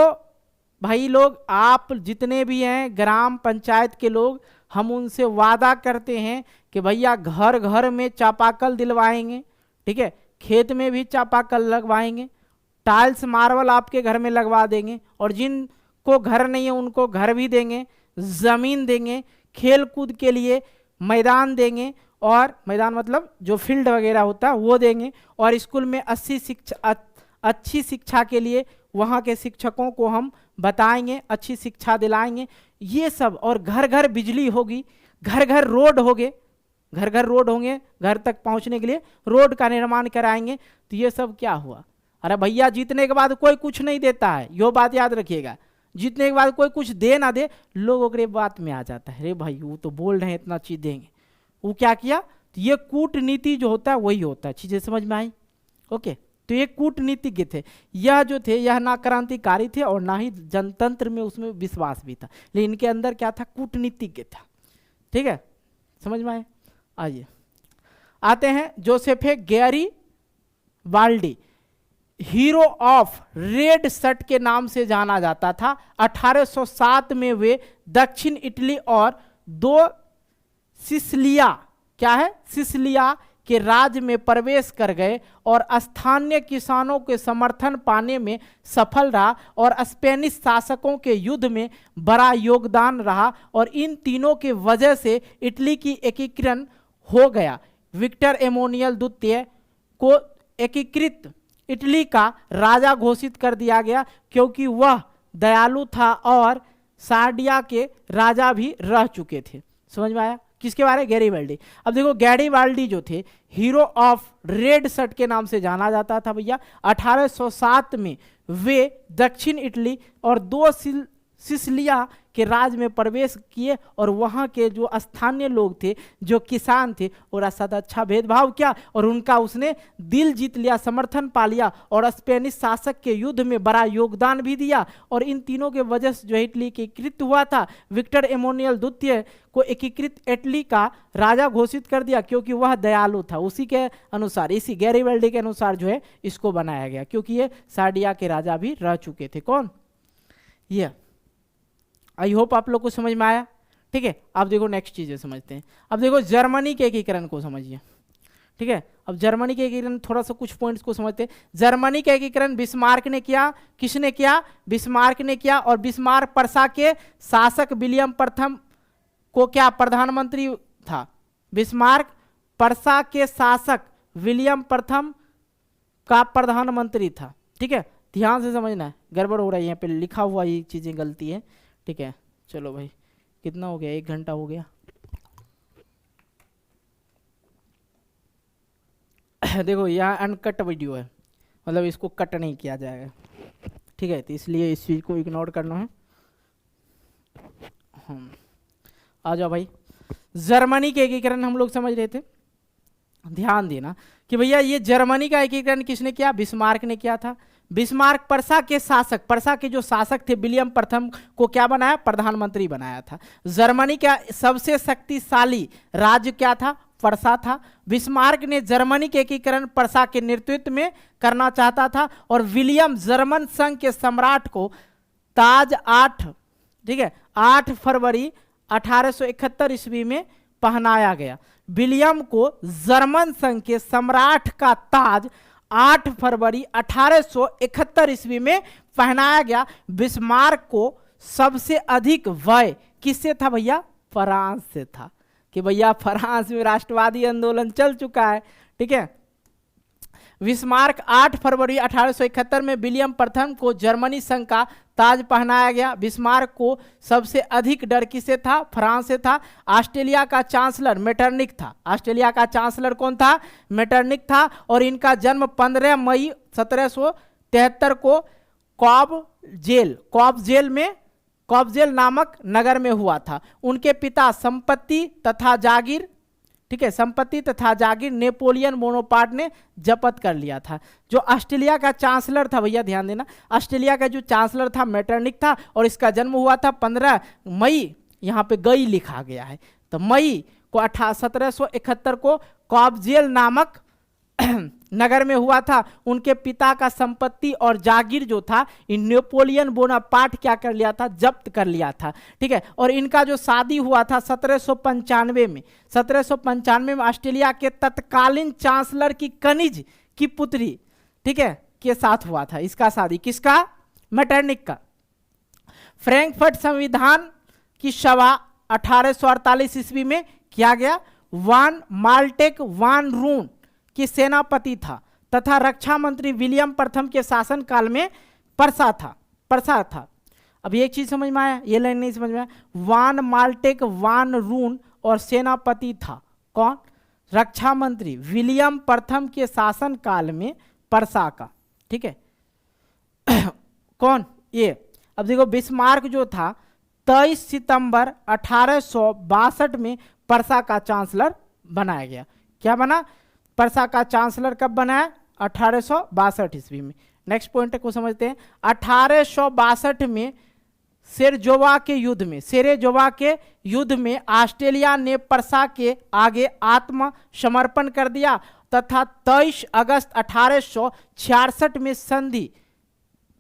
भाई लोग, आप जितने भी हैं ग्राम पंचायत के लोग, हम उनसे वादा करते हैं कि भैया घर घर में चापाकल दिलवाएंगे, ठीक है। खेत में भी चापाकल लगवाएंगे, टाइल्स मार्बल आपके घर में लगवा देंगे, और जिनको घर नहीं है उनको घर भी देंगे, जमीन देंगे, खेल कूद के लिए मैदान देंगे, और मैदान मतलब जो फील्ड वगैरह होता है वो देंगे, और स्कूल में अच्छी शिक्षा के लिए वहाँ के शिक्षकों को हम बताएंगे, अच्छी शिक्षा दिलाएंगे, ये सब। और घर घर बिजली होगी, घर घर रोड होंगे, घर घर रोड होंगे, घर तक पहुँचने के लिए रोड का निर्माण कराएंगे। तो ये सब क्या हुआ? अरे भैया, जीतने के बाद कोई कुछ नहीं देता है, यो बात याद रखिएगा। जीतने के बाद कोई कुछ दे ना दे, लोगों के बात में आ जाता है, अरे भाई वो तो बोल रहे हैं इतना चीज देंगे। वो क्या किया, तो ये कूटनीति जो होता है वही होता है। चीजें समझ में आई? ओके, तो ये कूटनीतिज्ञ थे। यह जो थे यह ना क्रांतिकारी थे और ना ही जनतंत्र में उसमें विश्वास भी था, लेकिन इनके अंदर क्या था, कूटनीतिज्ञ था। ठीक है, समझ में आए? आइए आते हैं Joseph Garibaldi, hero of red shirt के नाम से जाना जाता था। 1807 में वे दक्षिण इटली और दो सिसिलिया, क्या है, सिसिलिया के राज्य में प्रवेश कर गए और स्थानीय किसानों के समर्थन पाने में सफल रहा और स्पेनिश शासकों के युद्ध में बड़ा योगदान रहा और इन तीनों के वजह से इटली की एकीकरण हो गया। विक्टर एमोनियल द्वितीय को एकीकृत इटली का राजा घोषित कर दिया गया क्योंकि वह दयालु था और सार्डिया के राजा भी रह चुके थे। समझ में आया? किसके बारे में? गैरीबाल्डी। अब देखो गैरीबाल्डी जो थे हीरो ऑफ रेड शर्ट के नाम से जाना जाता था भैया। 1807 में वे दक्षिण इटली और दो सिसिलिया के राज्य में प्रवेश किए और वहाँ के जो स्थानीय लोग थे, जो किसान थे, और साथ अच्छा भेदभाव किया और उनका उसने दिल जीत लिया, समर्थन पा लिया और स्पेनिश शासक के युद्ध में बड़ा योगदान भी दिया और इन तीनों के वजह से जो इटली एकीकृत हुआ था। विक्टर एमोनियल द्वितीय को एकीकृत इटली का राजा घोषित कर दिया क्योंकि वह दयालु था। उसी के अनुसार, इसी गैरीबाल्डी के अनुसार जो है इसको बनाया गया क्योंकि ये सार्डिया के राजा भी रह चुके थे। कौन? ये। आई होप आप लोग को समझ में आया। ठीक है, अब देखो नेक्स्ट चीजें समझते हैं। अब देखो जर्मनी के एकीकरण को समझिए। ठीक है, अब जर्मनी के एकीकरण थोड़ा सा कुछ पॉइंट्स को समझते हैं। जर्मनी का एकीकरण बिस्मार्क ने किया। किसने किया? बिस्मार्क ने किया। और बिस्मार्क पर्सा के शासक विलियम प्रथम को क्या प्रधानमंत्री था? बिस्मार्क पर्सा के शासक विलियम प्रथम का प्रधानमंत्री था। ठीक है, ध्यान से समझना है, गड़बड़ हो रहा है यहाँ पे लिखा हुआ, ये चीजें गलती है। ठीक है, चलो भाई, कितना हो गया? 1 घंटा हो गया। देखो यहाँ अनकट वीडियो है, मतलब इसको कट नहीं किया जाएगा। ठीक है, तो इसलिए इस चीज को इग्नोर करना है। आ जाओ भाई, जर्मनी के एकीकरण हम लोग समझ रहे थे। ध्यान देना कि भैया ये जर्मनी का एकीकरण किसने किया? बिस्मार्क ने किया था। बिस्मार्क पर्सा के शासक, पर्सा के जो शासक थे विलियम प्रथम को क्या बनाया? प्रधानमंत्री बनाया था। जर्मनी का सबसे शक्तिशाली राज्य क्या था? पर्सा था। बिस्मार्क ने जर्मनी के एकीकरण पर्सा के नेतृत्व में करना चाहता था और विलियम जर्मन संघ के सम्राट को ताज 8 फरवरी 1871 ईस्वी में पहनाया गया। विलियम को जर्मन संघ के सम्राट का ताज 8 फरवरी 1871 ईस्वी में पहनाया गया। बिस्मार्क को सबसे अधिक भय किससे था भैया? फ्रांस से था, कि भैया फ्रांस में राष्ट्रवादी आंदोलन चल चुका है। ठीक है, बिस्मार्क 8 फरवरी 1871 में विलियम प्रथम को जर्मनी संघ का ताज पहनाया गया। बिस्मार्क को सबसे अधिक डर किससे था? फ्रांस से था। ऑस्ट्रेलिया का चांसलर मेटरनिक था। ऑस्ट्रेलिया का चांसलर कौन था? मेटरनिक था। और इनका जन्म 15 मई 1773 को कॉब्जेल नामक नगर में हुआ था। उनके पिता संपत्ति तथा जागीर, ठीक है, संपत्ति तथा जागीर नेपोलियन बोनापार्ट ने जब्त कर लिया था। जो ऑस्ट्रेलिया का चांसलर था भैया, ध्यान देना, ऑस्ट्रेलिया का जो चांसलर था मेटरनिक था और इसका जन्म हुआ था 15 मई, यहाँ पे गई लिखा गया है, तो मई को 1771 को कॉब्जेल नामक नगर में हुआ था। उनके पिता का संपत्ति और जागीर जो था इन नेपोलियन बोनापार्ट क्या कर लिया था? जब्त कर लिया था। ठीक है, और इनका जो शादी हुआ था 1795 में, 1795 में ऑस्ट्रेलिया के तत्कालीन चांसलर की कनिज की पुत्री, ठीक है, के साथ हुआ था इसका शादी। किसका? मेटरनिक का। फ्रैंकफर्ट संविधान की सभा 1848 ईस्वी में किया गया। वान माल्टेक वान रून की सेनापति था तथा रक्षा मंत्री विलियम प्रथम के शासन काल में पर्सा था। अब एक चीज समझ में आया? ये लाइन नहीं समझ में आया? वान माल्टेक वान रून और सेनापति था कौन? रक्षा मंत्री विलियम प्रथम के शासन काल में पर्सा का। ठीक है, कौन? ये। अब देखो बिस्मार्क जो था 23 सितंबर 1862 में परसा का चांसलर बनाया गया। क्या बना? परसा का चांसलर कब बनाया? 1862 ईस्वी में। नेक्स्ट पॉइंट को समझते हैं। 1862 में सेरजोवा के युद्ध में ऑस्ट्रेलिया ने परसा के आगे आत्मसमर्पण कर दिया तथा 23 अगस्त 1866 में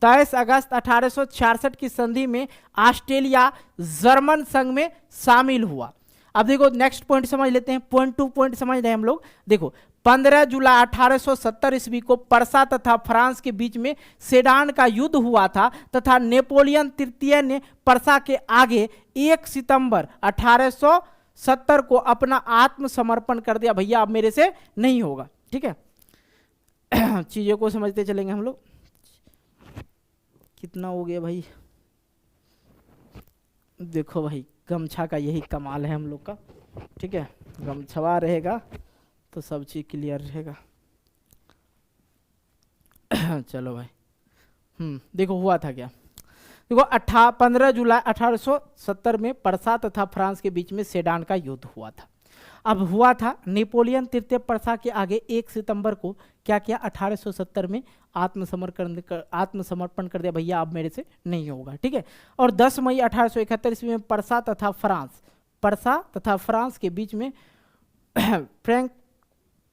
23 अगस्त 1866 की संधि में ऑस्ट्रेलिया जर्मन संघ में शामिल हुआ। अब देखो नेक्स्ट पॉइंट समझ लेते हैं। पॉइंट टू पॉइंट समझ रहे हैं हम लोग। देखो 15 जुलाई 1870 ईस्वी को परसा तथा फ्रांस के बीच में सेडान का युद्ध हुआ था तथा नेपोलियन तृतीय ने परसा के आगे 1 सितंबर 1870 को अपना आत्मसमर्पण कर दिया। भैया अब मेरे से नहीं होगा। ठीक है, चीजों को समझते चलेंगे हम लोग। कितना हो गया भाई? देखो भाई गमछा का यही कमाल है हम लोग का। ठीक है, गमछवा रहेगा तो सब चीज क्लियर रहेगा। चलो भाई, देखो हुआ था क्या। देखो 15 जुलाई 1870 में परसा तथा फ्रांस के बीच में सेडान का युद्ध हुआ था। अब हुआ था नेपोलियन तृतीय परसा के आगे 1 सितंबर को क्या किया? 1870 में आत्मसमर्पण कर दिया। भैया अब मेरे से नहीं होगा। ठीक है, और 10 मई 1871 ईस्वी में परसा तथा फ्रांस के बीच में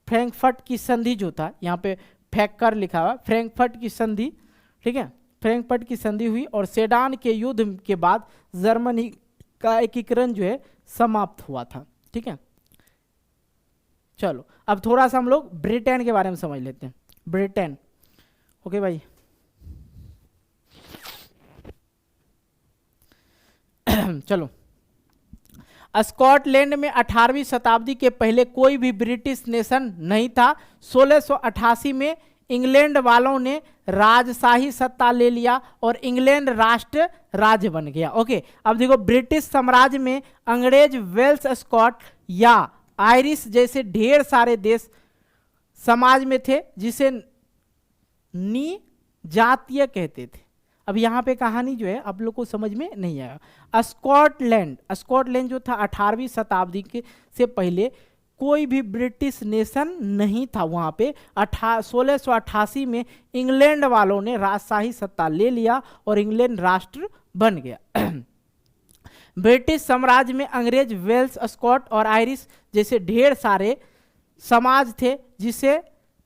फ्रैंकफर्ट की संधि जो था, यहाँ पे फैक्कर लिखा हुआ, फ्रैंकफर्ट की संधि। ठीक है, फ्रैंकफर्ट की संधि हुई और सेडान के युद्ध के बाद जर्मनी का एकीकरण जो है समाप्त हुआ था। ठीक है, चलो अब थोड़ा सा हम लोग ब्रिटेन के बारे में समझ लेते हैं। ब्रिटेन, ओके भाई। चलो, स्कॉटलैंड में 18वीं शताब्दी के पहले कोई भी ब्रिटिश नेशन नहीं था। 1688 में इंग्लैंड वालों ने राजशाही सत्ता ले लिया और इंग्लैंड राष्ट्र राज्य बन गया। ओके, अब देखो ब्रिटिश साम्राज्य में अंग्रेज, वेल्स, स्कॉट या आयरिश जैसे ढेर सारे देश समाज में थे जिसे नी जातीय कहते थे। अब यहाँ पे कहानी जो है आप लोग को समझ में नहीं आया। स्कॉटलैंड जो था 18वीं शताब्दी के से पहले कोई भी ब्रिटिश नेशन नहीं था वहाँ पे। 1688 में इंग्लैंड वालों ने राजशाही सत्ता ले लिया और इंग्लैंड राष्ट्र बन गया। ब्रिटिश साम्राज्य में अंग्रेज, वेल्स, स्कॉट और आयरिश जैसे ढेर सारे समाज थे जिसे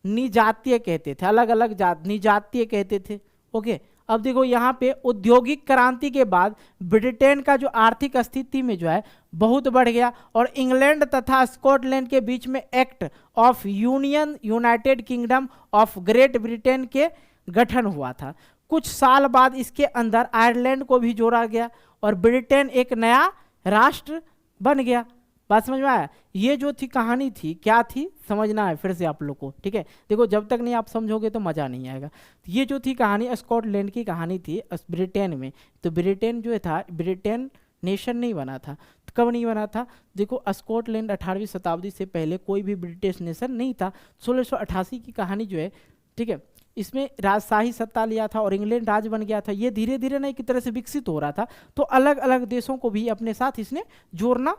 निजातीय कहते थे, अलग अलग जात निजातीय कहते थे। ओके, अब देखो यहाँ पे औद्योगिक क्रांति के बाद ब्रिटेन का जो आर्थिक स्थिति में जो है बहुत बढ़ गया और इंग्लैंड तथा स्कॉटलैंड के बीच में act of union United kingdom of great Britain के गठन हुआ था। कुछ साल बाद इसके अंदर आयरलैंड को भी जोड़ा गया और ब्रिटेन एक नया राष्ट्र बन गया। बात समझ में आया? ये जो थी कहानी थी, क्या थी समझना है फिर से आप लोग को। ठीक है, देखो जब तक नहीं आप समझोगे तो मज़ा नहीं आएगा। ये जो थी कहानी स्कॉटलैंड की कहानी थी ब्रिटेन में। तो ब्रिटेन जो था, ब्रिटेन नेशन नहीं बना था। तो कब नहीं बना था? देखो स्कॉटलैंड 18वीं शताब्दी से पहले कोई भी ब्रिटिश नेशन नहीं था। 1688 की कहानी जो है, ठीक है, इसमें राजशाही सत्ता लिया था और इंग्लैंड राज बन गया था। ये धीरे धीरे ना एक तरह से विकसित हो रहा था, तो अलग अलग देशों को भी अपने साथ इसने जोड़ना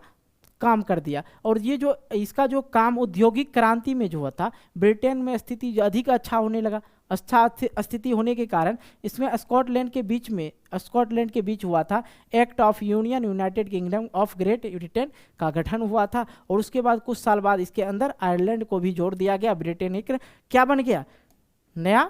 काम कर दिया। और ये जो इसका जो काम औद्योगिक क्रांति में जो हुआ था, ब्रिटेन में स्थिति अधिक अच्छा होने लगा। अच्छा स्थिति होने के कारण इसमें स्कॉटलैंड के बीच हुआ था act of union United kingdom of great Britain का गठन हुआ था। और उसके बाद कुछ साल बाद इसके अंदर आयरलैंड को भी जोड़ दिया गया। ब्रिटेन एक क्या बन गया? नया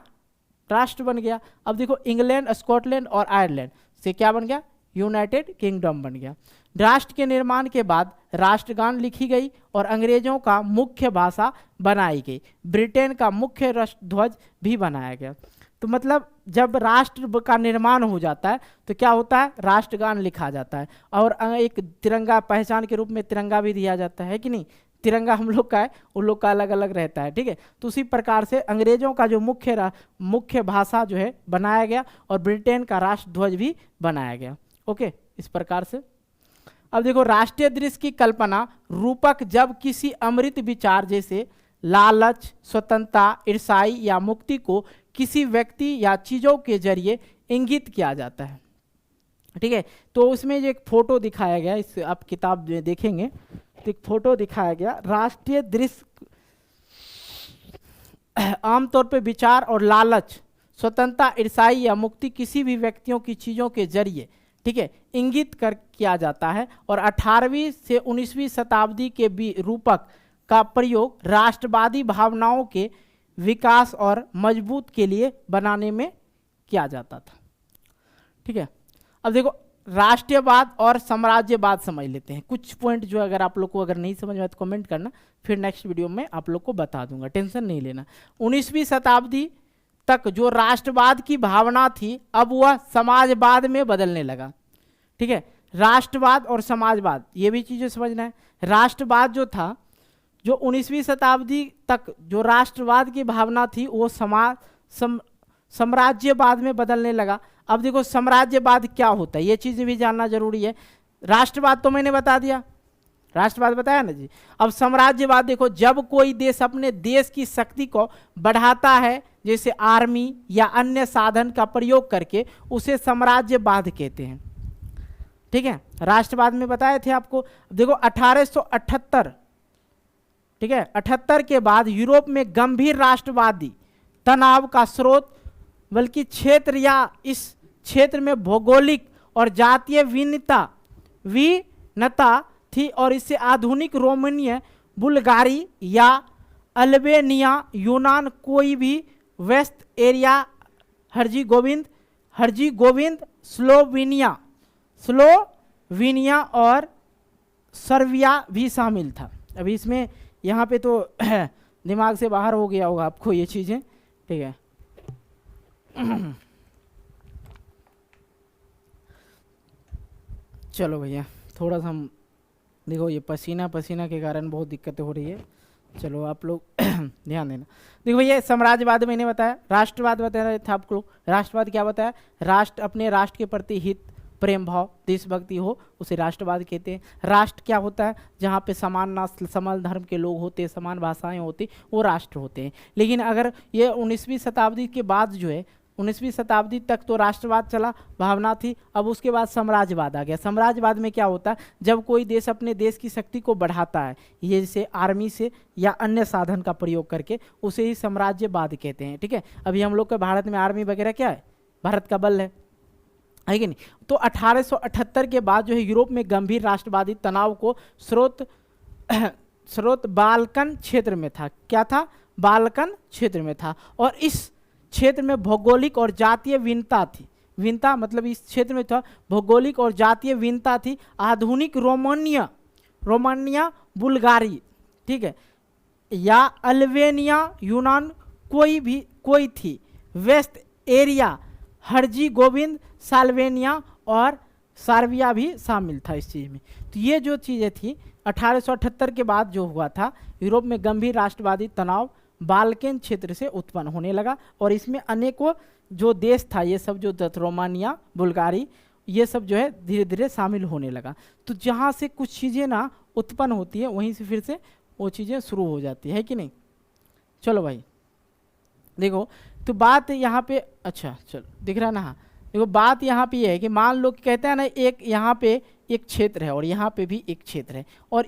राष्ट्र बन गया। अब देखो इंग्लैंड, स्कॉटलैंड और आयरलैंड से क्या बन गया? यूनाइटेड किंगडम बन गया। राष्ट्र के निर्माण के बाद राष्ट्रगान लिखी गई और अंग्रेजों का मुख्य भाषा बनाई गई। ब्रिटेन का मुख्य राष्ट्र ध्वज भी बनाया गया। तो मतलब जब राष्ट्र का निर्माण हो जाता है तो क्या होता है? राष्ट्रगान लिखा जाता है और एक तिरंगा पहचान के रूप में तिरंगा भी दिया जाता है कि नहीं? तिरंगा हम लोग का है, उन लोग का अलग अलग रहता है। ठीक है, तो उसी प्रकार से अंग्रेजों का जो मुख्य भाषा जो है बनाया गया और ब्रिटेन का राष्ट्र ध्वज भी बनाया गया। ओके, इस प्रकार से अब देखो राष्ट्रीय दृश्य की कल्पना रूपक जब किसी अमृत विचार जैसे लालच, स्वतंत्रता, ईर्ष्या या मुक्ति को किसी व्यक्ति या चीजों के जरिए इंगित किया जाता है। ठीक है। तो उसमें जो एक फोटो दिखाया गया, इस आप किताब में देखेंगे तो एक फोटो दिखाया गया, राष्ट्रीय दृश्य आमतौर पे विचार और लालच, स्वतंत्रता, ईर्ष्या या मुक्ति किसी भी व्यक्तियों की चीज़ों के जरिए, ठीक है, इंगित कर किया जाता है। और 18वीं से 19वीं शताब्दी के रूपक का प्रयोग राष्ट्रवादी भावनाओं के विकास और मजबूत के लिए बनाने में किया जाता था। ठीक है, अब देखो राष्ट्रीयवाद और साम्राज्यवाद समझ लेते हैं। कुछ पॉइंट जो अगर आप लोग को अगर नहीं समझ में आए तो कमेंट करना, फिर नेक्स्ट वीडियो में आप लोग को बता दूंगा, टेंशन नहीं लेना। 19वीं शताब्दी तक जो राष्ट्रवाद की भावना थी अब वह समाजवाद में बदलने लगा। ठीक है, राष्ट्रवाद और समाजवाद ये भी चीजें समझना है। राष्ट्रवाद जो था, जो 19वीं शताब्दी तक जो राष्ट्रवाद की भावना थी वो साम्राज्यवाद में बदलने लगा। अब देखो साम्राज्यवाद क्या होता है ये चीज़ भी जानना जरूरी है। राष्ट्रवाद तो मैंने बता दिया, राष्ट्रवाद बताया ना जी। अब साम्राज्यवाद देखो, जब कोई देश अपने देश की शक्ति को बढ़ाता है, जैसे आर्मी या अन्य साधन का प्रयोग करके, उसे साम्राज्यवाद कहते हैं। ठीक है, राष्ट्रवाद में बताए थे आपको। देखो 1878, ठीक है, 78 के बाद यूरोप में गंभीर राष्ट्रवादी तनाव का स्रोत बल्कि क्षेत्र या इस क्षेत्र में भौगोलिक और जातीय विभिन्नता थी, और इससे आधुनिक रोमानिया, बुल्गारी या अल्बेनिया, यूनान, कोई भी वेस्ट एरिया, हर्जीगोविंद, स्लोवेनिया और सर्बिया भी शामिल था। अभी इसमें यहाँ पे तो दिमाग से बाहर हो गया होगा आपको ये चीज़ें। ठीक है, चलो भैया थोड़ा सा हम देखो, ये पसीना के कारण बहुत दिक्कतें हो रही है। चलो आप लोग ध्यान देना। देखो भैया साम्राज्यवाद मैंने बताया, राष्ट्रवाद बताया था आपको। राष्ट्रवाद क्या बताया? राष्ट्र, अपने राष्ट्र के प्रति हित, प्रेम भाव, देशभक्ति हो, उसे राष्ट्रवाद कहते हैं। राष्ट्र क्या होता है? जहाँ पे समान नस्ल, समान धर्म के लोग होते हैं, समान भाषाएं होती, वो राष्ट्र होते हैं। लेकिन अगर ये 19वीं शताब्दी के बाद जो है, 19वीं शताब्दी तक तो राष्ट्रवाद चला, भावना थी। अब उसके बाद साम्राज्यवाद आ गया। साम्राज्यवाद में क्या होता है? जब कोई देश अपने देश की शक्ति को बढ़ाता है, ये जैसे आर्मी से या अन्य साधन का प्रयोग करके, उसे ही साम्राज्यवाद कहते हैं। ठीक है, अभी हम लोग के भारत में आर्मी वगैरह क्या है? भारत का बल है कि नहीं? तो 1878 के बाद जो है यूरोप में गंभीर राष्ट्रवादी तनाव को स्रोत बाल्कन क्षेत्र में था। क्या था? बाल्कन क्षेत्र में था, और इस क्षेत्र में भौगोलिक और जातीय भिन्नता थी। भिन्नता मतलब इस क्षेत्र में था भौगोलिक और जातीय भिन्नता थी। आधुनिक रोमानिया, बुल्गारी, ठीक है, या अल्बेनिया, यूनान, कोई थी, वेस्ट एरिया, हर्जीगोविंद, साल्वेनिया और सर्बिया भी शामिल था इस चीज़ में। तो ये जो चीज़ें थी 1878 के बाद जो हुआ था, यूरोप में गंभीर राष्ट्रवादी तनाव बाल्कन क्षेत्र से उत्पन्न होने लगा, और इसमें अनेकों जो देश था, ये सब जो रोमानिया, बुल्गारी, ये सब जो है धीरे धीरे शामिल होने लगा। तो जहाँ से कुछ चीज़ें ना उत्पन्न होती है, वहीं से फिर से वो चीज़ें शुरू हो जाती है कि नहीं? चलो भाई देखो, तो बात यहाँ पे, अच्छा चलो दिख रहा ना? हाँ देखो, बात यहाँ पे ये है कि मान लो कि कहते हैं ना, एक यहाँ पे एक क्षेत्र है और यहाँ पे भी एक क्षेत्र है, और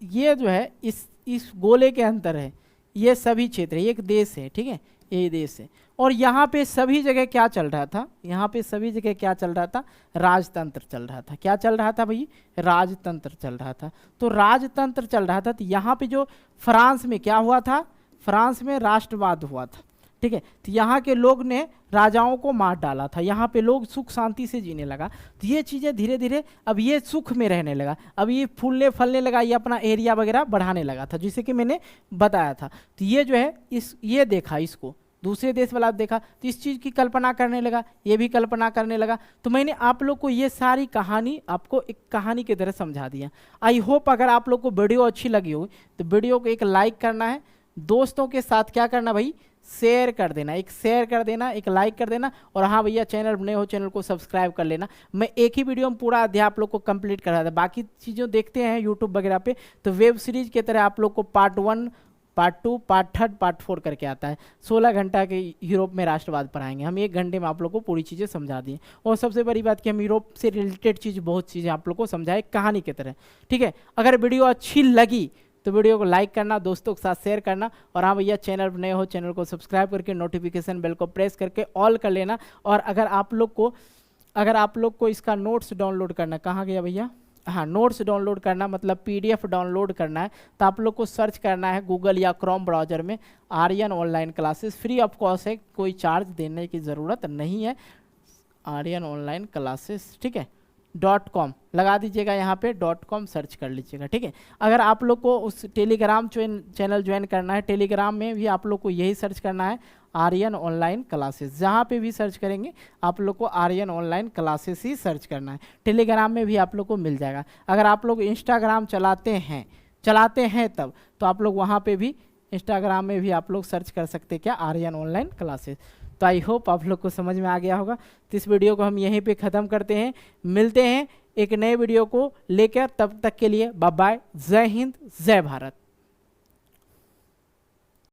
ये जो है इस गोले के अंदर है, ये सभी क्षेत्र है, एक देश है। ठीक है, ये देश है, और यहाँ पे सभी जगह क्या चल रहा था? यहाँ पे सभी जगह क्या चल रहा था? राजतंत्र चल रहा था। क्या चल रहा था भाई? राजतंत्र चल रहा था। तो राजतंत्र चल रहा था, तो यहाँ पे जो फ्रांस में क्या हुआ था? फ्रांस में राष्ट्रवाद हुआ था। ठीक है, तो यहाँ के लोग ने राजाओं को मार डाला था, यहाँ पे लोग सुख शांति से जीने लगा। तो ये चीज़ें धीरे धीरे अब ये सुख में रहने लगा, अब ये फूलने फलने लगा, ये अपना एरिया वगैरह बढ़ाने लगा था, जिसे कि मैंने बताया था। तो ये जो है ये देखा, इसको दूसरे देश वाला देखा, तो इस चीज़ की कल्पना करने लगा, ये भी कल्पना करने लगा। तो मैंने आप लोग को ये सारी कहानी आपको एक कहानी की तरह समझा दिया। आई होप अगर आप लोग को वीडियो अच्छी लगी हो तो वीडियो को एक लाइक करना है, दोस्तों के साथ क्या करना भाई? शेयर कर देना, एक शेयर कर देना, एक लाइक कर देना, और हाँ भैया चैनल नए हो चैनल को सब्सक्राइब कर लेना। मैं एक ही वीडियो में पूरा अध्याय आप लोग को कंप्लीट करा था। बाकी चीज़ों देखते हैं यूट्यूब वगैरह पे, तो वेब सीरीज की तरह आप लोग को पार्ट 1 पार्ट 2, पार्ट 3, पार्ट 4 करके आता है। 16 घंटा के यूरोप में राष्ट्रवाद पढ़ाएंगे हम, 1 घंटे में आप लोग को पूरी चीज़ें समझा दी। और सबसे बड़ी बात कि हम यूरोप से रिलेटेड चीज़ बहुत चीज़ें आप लोग को समझाए कहानी की तरह, ठीक है। अगर वीडियो अच्छी लगी तो वीडियो को लाइक करना, दोस्तों के साथ शेयर करना, और हाँ भैया चैनल पर नए हो चैनल को सब्सक्राइब करके नोटिफिकेशन बेल को प्रेस करके ऑल कर लेना। और अगर आप लोग को इसका नोट्स डाउनलोड करना, कहाँ गया भैया, हाँ नोट्स डाउनलोड करना मतलब PDF डाउनलोड करना है, तो आप लोग को सर्च करना है गूगल या क्रोम ब्राउजर में Aryan online classes, free of cost है, कोई चार्ज देने की ज़रूरत नहीं है। आर्यन ऑनलाइन क्लासेस, ठीक है, .com लगा दीजिएगा, यहाँ पे .com सर्च कर लीजिएगा, ठीक है। अगर आप लोग को उस टेलीग्राम चैनल ज्वाइन करना है, टेलीग्राम में भी आप लोग को यही सर्च करना है आर्यन ऑनलाइन क्लासेस, जहाँ पे भी सर्च करेंगे आप लोग को आर्यन ऑनलाइन क्लासेस ही सर्च करना है। टेलीग्राम में भी आप लोग को मिल जाएगा। अगर आप लोग इंस्टाग्राम चलाते हैं तब तो आप लोग वहाँ पे भी इंस्टाग्राम में भी आप लोग सर्च कर सकते हैं क्या, आर्यन ऑनलाइन क्लासेस। तो आई होप आप लोग को समझ में आ गया होगा। तो इस वीडियो को हम यहीं पे ख़त्म करते हैं, मिलते हैं एक नए वीडियो को लेकर, तब तक के लिए बाय बाय, जय हिंद जय भारत।